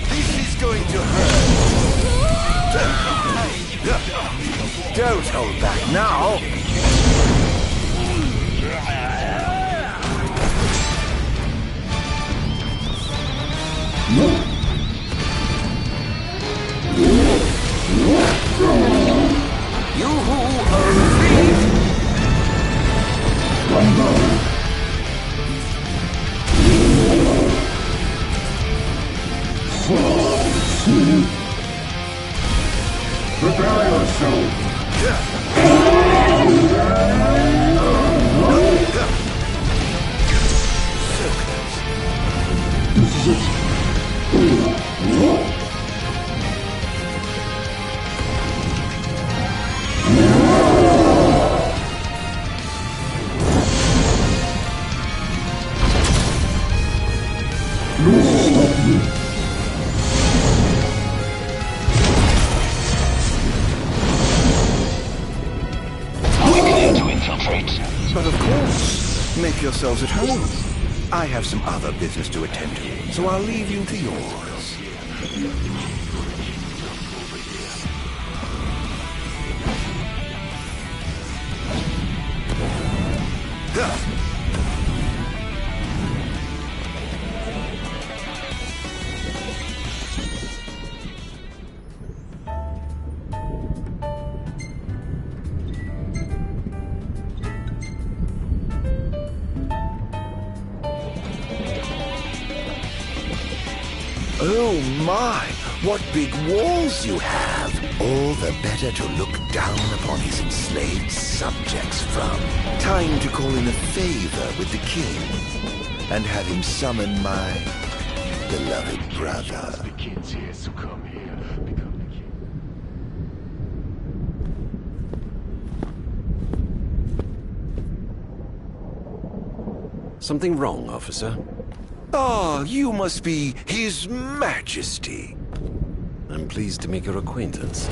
Speaker 7: This is going to hurt. Don't hold back now. You who are free.
Speaker 9: Prepare yourself. This is it.
Speaker 7: But of course, make yourselves at home. I have some other business to attend to, so I'll leave you to yours. Oh my, what big walls you have! All the better to look down upon his enslaved subjects from. Time to call in a favor with the king, and have him summon my beloved brother.
Speaker 20: The kid's here, so come here. Become the king.
Speaker 8: Something wrong, officer?
Speaker 7: Ah, you must be His Majesty.
Speaker 8: I'm pleased to make your acquaintance.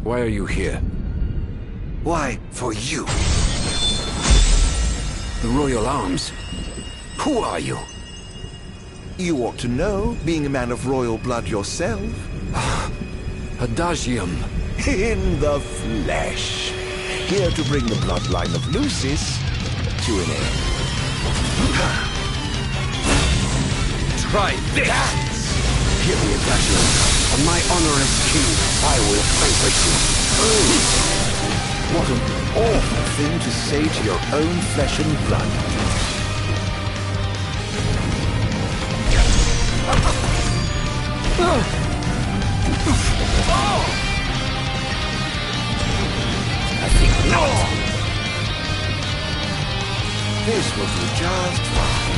Speaker 8: Why are you here?
Speaker 7: Why, for you.
Speaker 8: The Royal Arms? Who are you?
Speaker 7: You ought to know, being a man of royal blood yourself.
Speaker 8: Adagium.
Speaker 7: In the flesh. Here to bring the bloodline of Lucis to an end.
Speaker 8: Try this!
Speaker 7: Give me a Adagium.
Speaker 8: On my honor as king, I will vanquish you.
Speaker 7: Oh, what an awful thing to say to your own flesh and blood.
Speaker 8: I think not!
Speaker 7: This will do just fine.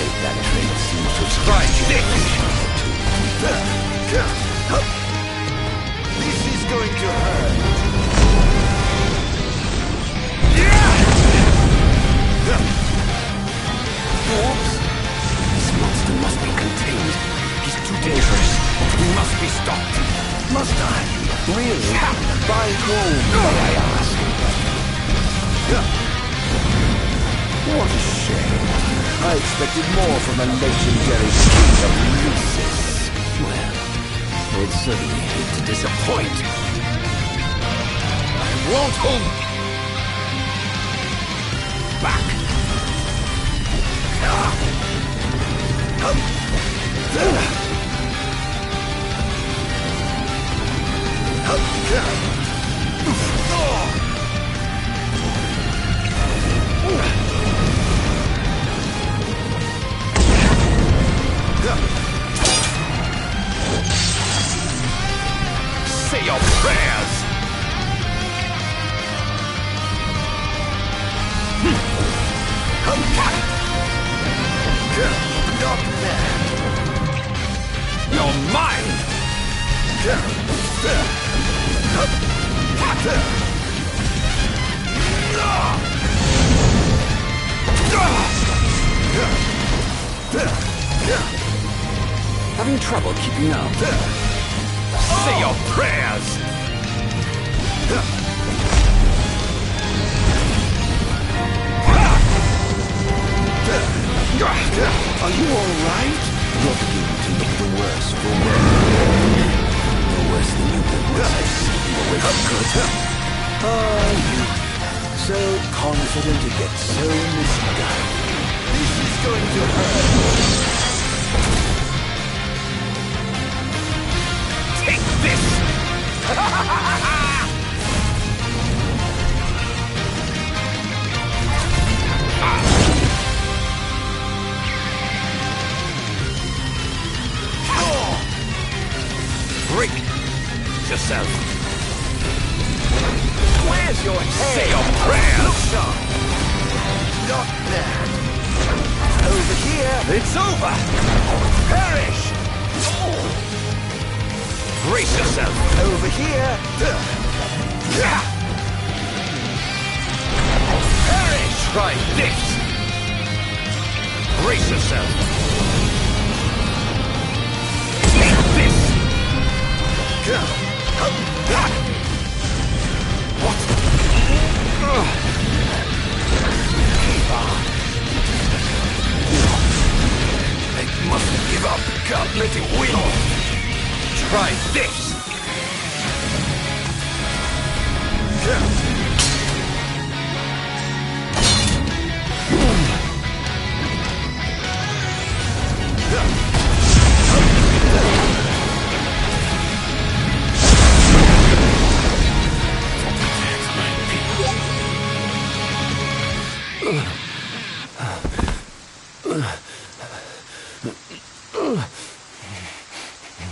Speaker 7: afraid that trait seems to have scratched you. This is going to hurt.
Speaker 8: Oops. This monster must be contained. He's too dangerous. He must be stopped.
Speaker 7: Must I? Really? By whom, may I ask? What a shame. I expected more from the legendary king of Lucis.
Speaker 8: Well, I'd certainly hate to disappoint. I won't hold back.
Speaker 18: Say your prayers!
Speaker 7: Not bad.
Speaker 18: You're mine!
Speaker 8: Having trouble keeping up.
Speaker 18: Say your prayers!
Speaker 7: Are you all right? You're beginning to look the worse for wear.
Speaker 8: No worse than you did once I've seen the way you could.
Speaker 7: Oh, you so confident to get so misguided. This is going to hurt.
Speaker 18: Take this! Break yourself.
Speaker 7: Where's your head?
Speaker 18: Say your prayers!
Speaker 7: Look sharp. Not bad. Over here.
Speaker 18: It's over!
Speaker 7: Perish!
Speaker 18: Brace yourself!
Speaker 7: Over here.
Speaker 18: Perish! Try this! Brace yourself! Take this! What? Keep on. I mustn't give up. Can't let it win. Try this!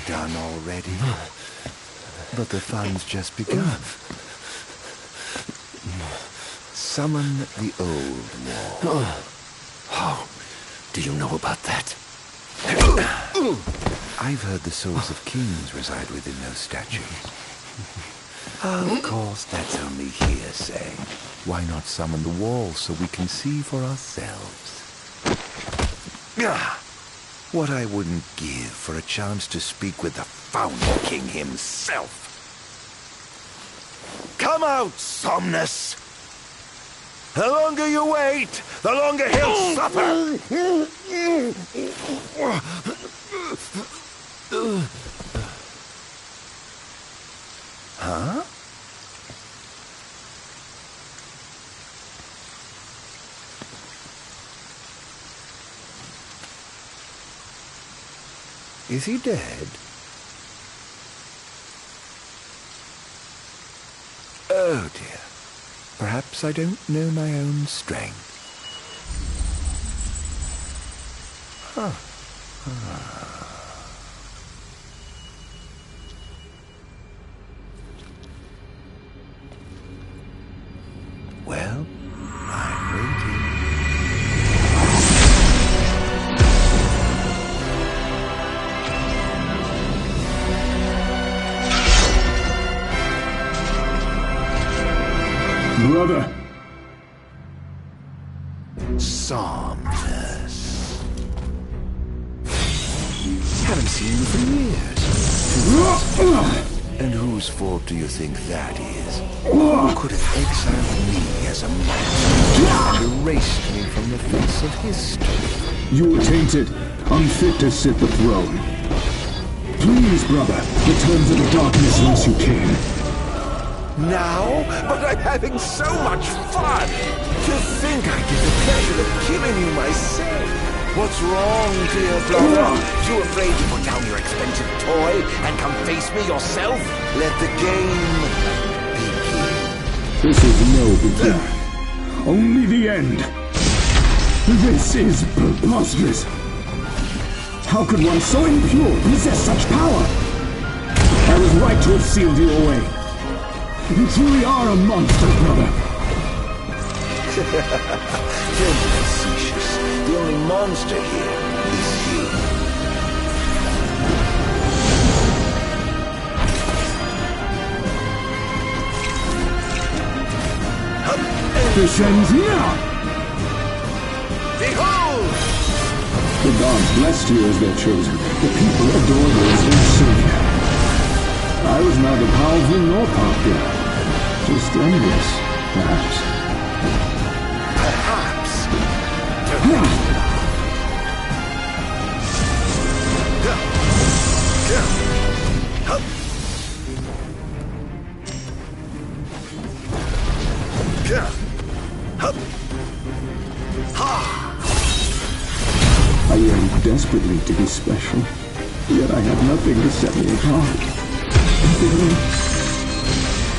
Speaker 7: Done already? But the fun's just begun. Summon the old wall.
Speaker 8: How do you know about that?
Speaker 7: I've heard the souls of kings reside within those statues. Of course, that's only hearsay. Why not summon the wall so we can see for ourselves? What I wouldn't give for a chance to speak with the Founder King himself. Come out, Somnus! The longer you wait, the longer he'll suffer! Huh? Is he dead? Oh dear. Perhaps I don't know my own strength. Huh. Well, I'm waiting. Somnus. Haven't seen you for years. And whose fault do you think that is? Who could have exiled me as a monster and erased me from the face of history?
Speaker 9: You were tainted, unfit to sit the throne. Please, brother, return to the darkness whence you came.
Speaker 7: Now? But I'm having so much fun! To think I get the pleasure of killing you myself! What's wrong, dear brother? Too afraid to put down your expensive toy and come face me yourself? Let the game begin.
Speaker 9: This is no beginning. Only the end. This is preposterous. How could one so impure possess such power? I was right to have sealed you away. You truly are a monster, brother.
Speaker 7: Don't be facetious. The only monster here is you.
Speaker 9: This ends now!
Speaker 7: Behold!
Speaker 9: The gods blessed you as their chosen. The people adored you as their savior. I was neither powerful nor popular. Just envious, perhaps.
Speaker 7: Perhaps.
Speaker 9: I yearned desperately to be special, yet I had nothing to set me apart.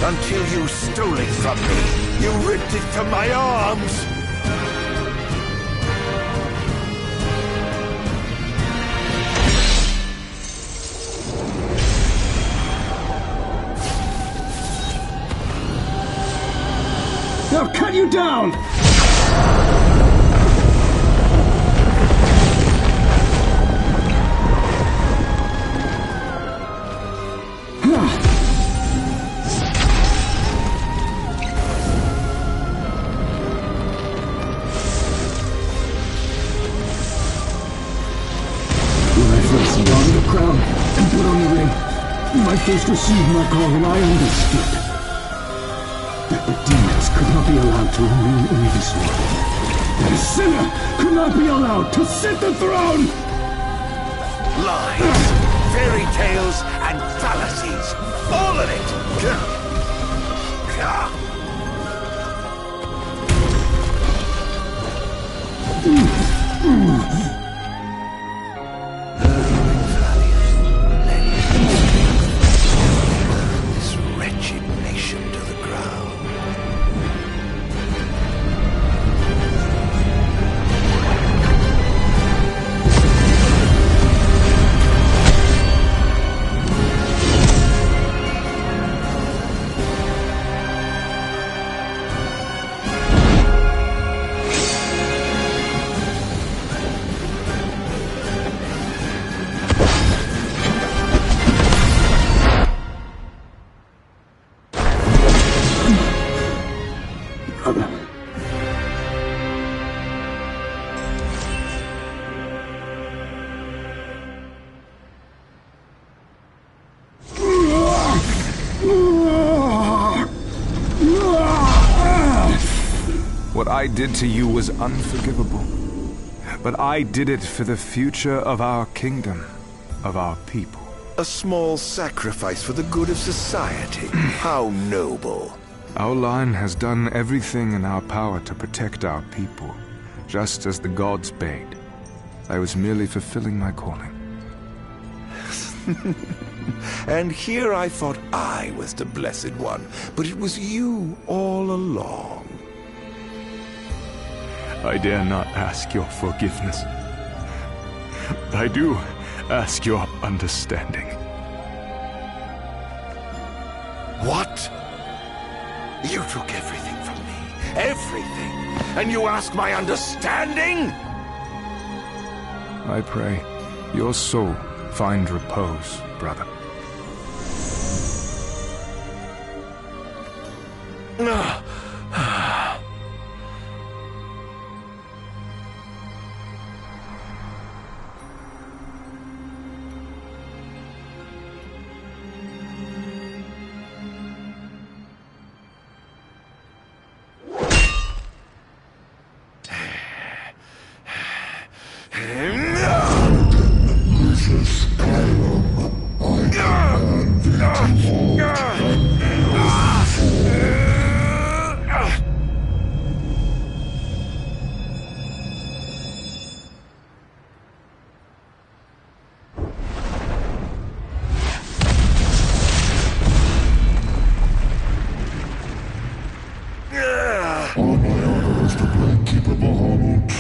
Speaker 7: Until you stole it from me. You ripped it from my arms.
Speaker 9: They'll cut you down! I first received my call and I understood that the demons could not be allowed to remain in this world. That a sinner could not be allowed to sit the throne!
Speaker 7: Lies, fairy tales, and fallacies. All of it!
Speaker 13: What I did to you was unforgivable. But I did it for the future of our kingdom, of our people.
Speaker 7: A small sacrifice for the good of society. How noble.
Speaker 13: Our line has done everything in our power to protect our people, just as the gods bade. I was merely fulfilling my calling.
Speaker 7: And here I thought I was the Blessed One, but it was you all along.
Speaker 13: I dare not ask your forgiveness. I do ask your understanding.
Speaker 7: What? You took everything from me. Everything. And you ask my understanding?
Speaker 13: I pray your soul find repose, brother.
Speaker 9: Lucis Caelum, I command thee to halt and never fall. On my honor as the Great Keeper Bahamut,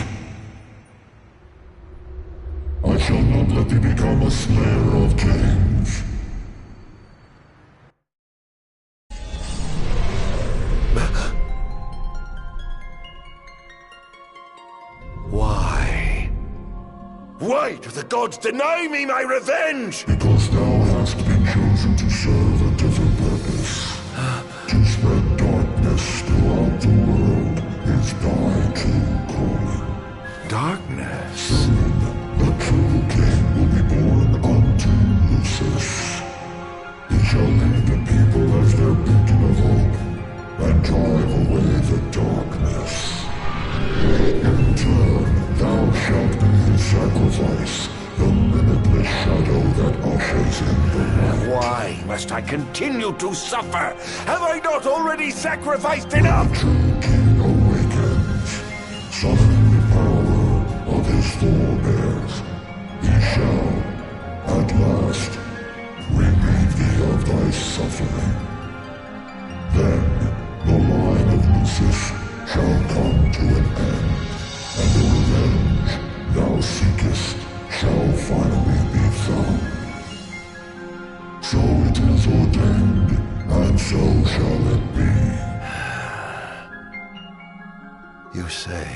Speaker 9: I shall not let thee become a slayer of kings.
Speaker 7: Why? Why do the gods deny me my revenge?
Speaker 9: Because thou hast been chosen to serve a different purpose. To spread darkness throughout the world is thy true calling.
Speaker 7: Darkness?
Speaker 9: Soon, the true king will be born unto Lucis. He shall lead the people as their beacon of hope, and drive away the darkness. In turn, thou shalt be his sacrifice, the limitless shadow that ushers in the light.
Speaker 7: Why must I continue to suffer? Have I not already sacrificed enough?
Speaker 9: The true king awakens, summoning the power of his forebears. He shall, at last, relieve thee of thy suffering. Then, the line of Lucis shall come to an end, and the revenge thou seekest shall finally be found. So it is ordained, and so shall it be.
Speaker 7: You say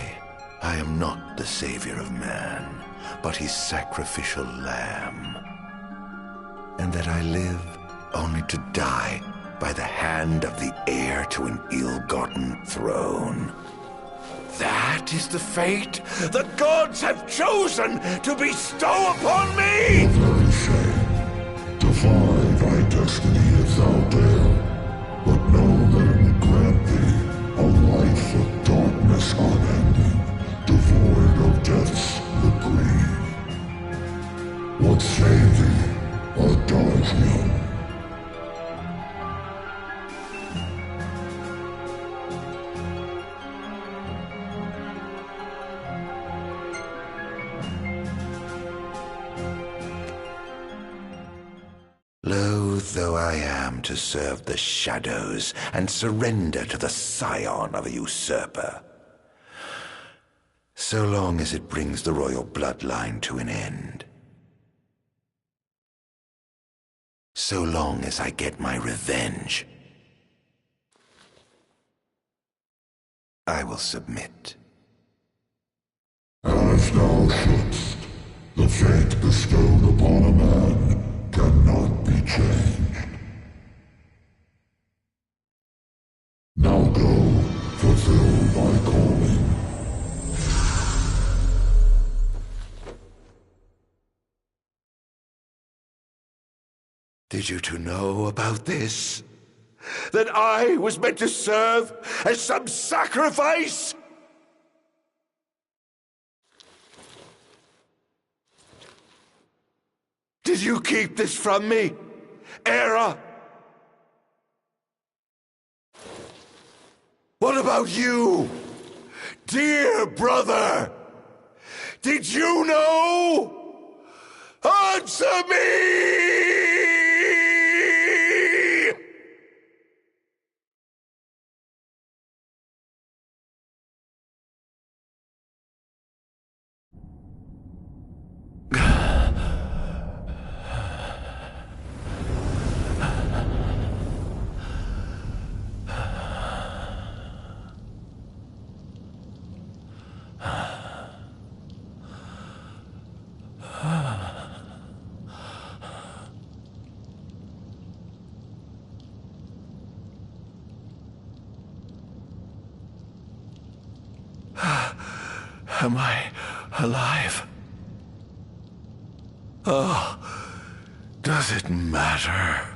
Speaker 7: I am not the savior of man, but his sacrificial lamb, and that I live only to die by the hand of the heir to an ill-gotten throne. That is the fate the gods have chosen to bestow upon me!
Speaker 9: The very same. Defy thy destiny if thou dare, but know that it will grant thee a life of darkness unending, devoid of death's reprieve. What say thee, Adagio?
Speaker 7: Loath though I am to serve the shadows and surrender to the scion of a usurper, so long as it brings the royal bloodline to an end, so long as I get my revenge, I will submit.
Speaker 9: As thou shouldst, the fate bestowed upon a man cannot be changed. Now go, fulfill thy calling.
Speaker 7: Did you two know about this? That I was meant to serve as some sacrifice? Did you keep this from me, Era? What about you, dear brother? Did you know? Answer me! Am I alive? Oh, does it matter?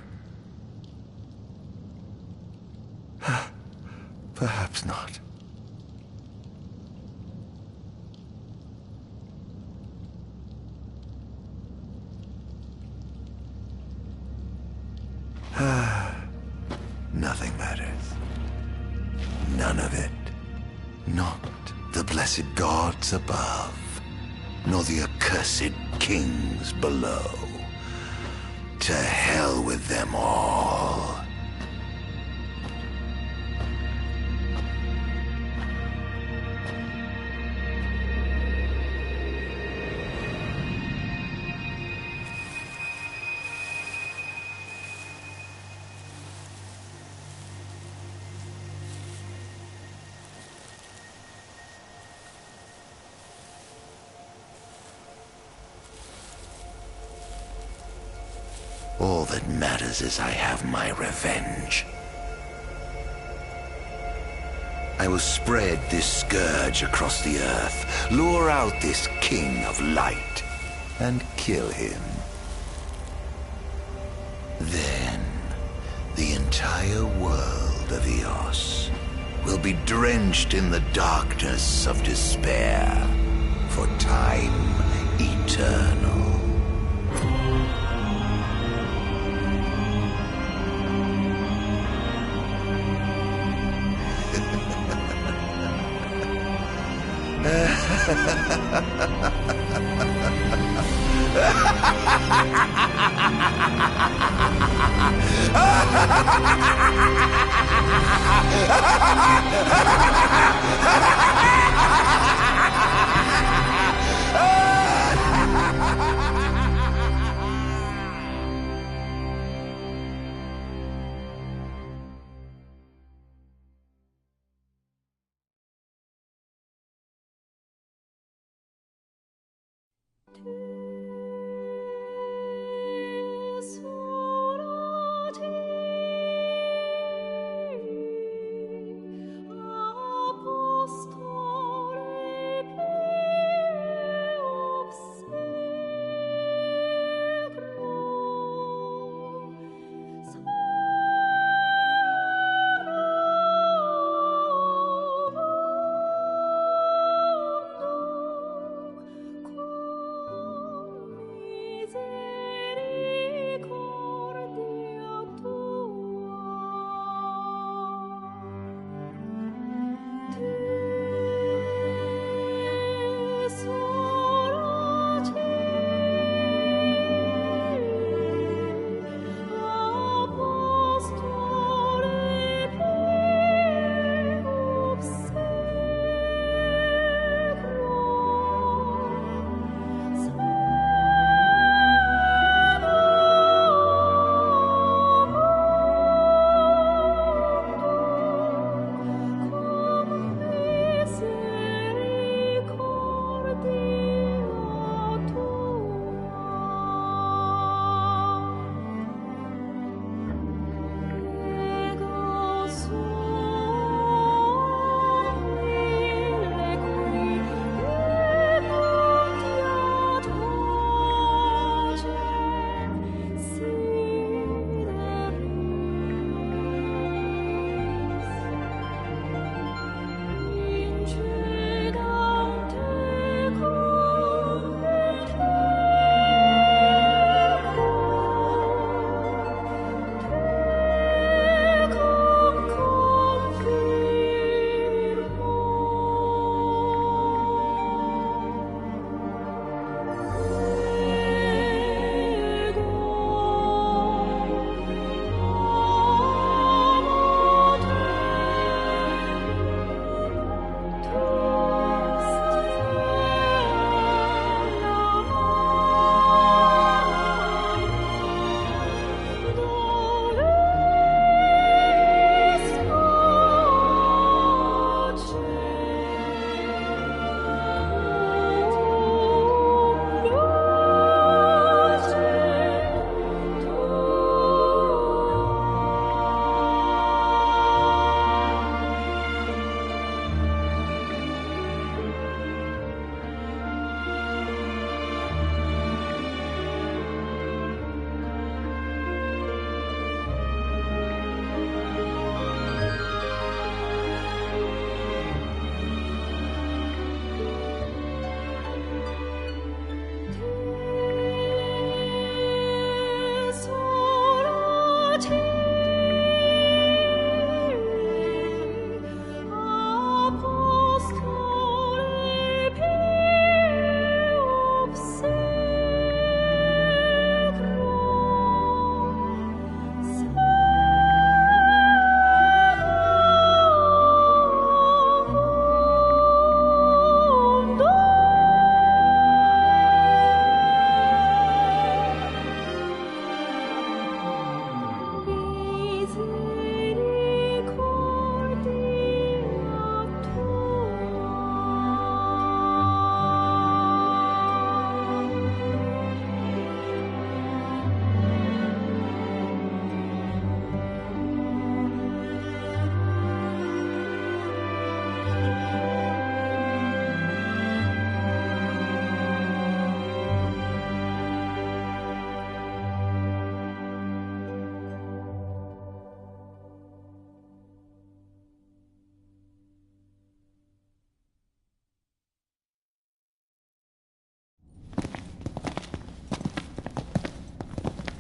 Speaker 7: Perhaps not. blessed gods above, nor the accursed kings below. To hell with them all. All that matters is I have my revenge. I will spread this scourge across the earth, lure out this king of light, and kill him. Then, the entire world of Eos will be drenched in the darkness of despair for time eternal.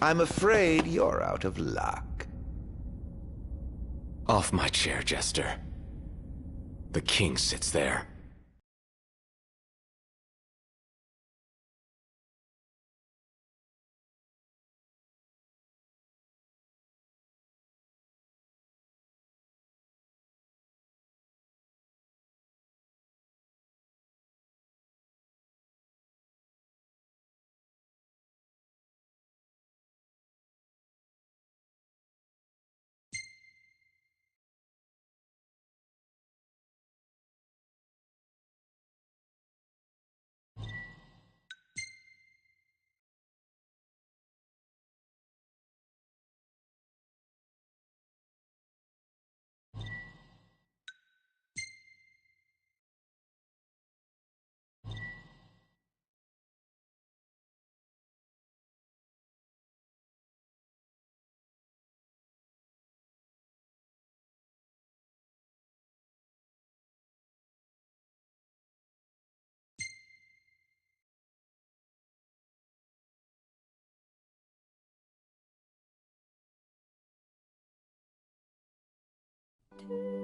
Speaker 7: I'm afraid you're out of luck.
Speaker 18: Off my chair, Jester. The king sits there.
Speaker 1: To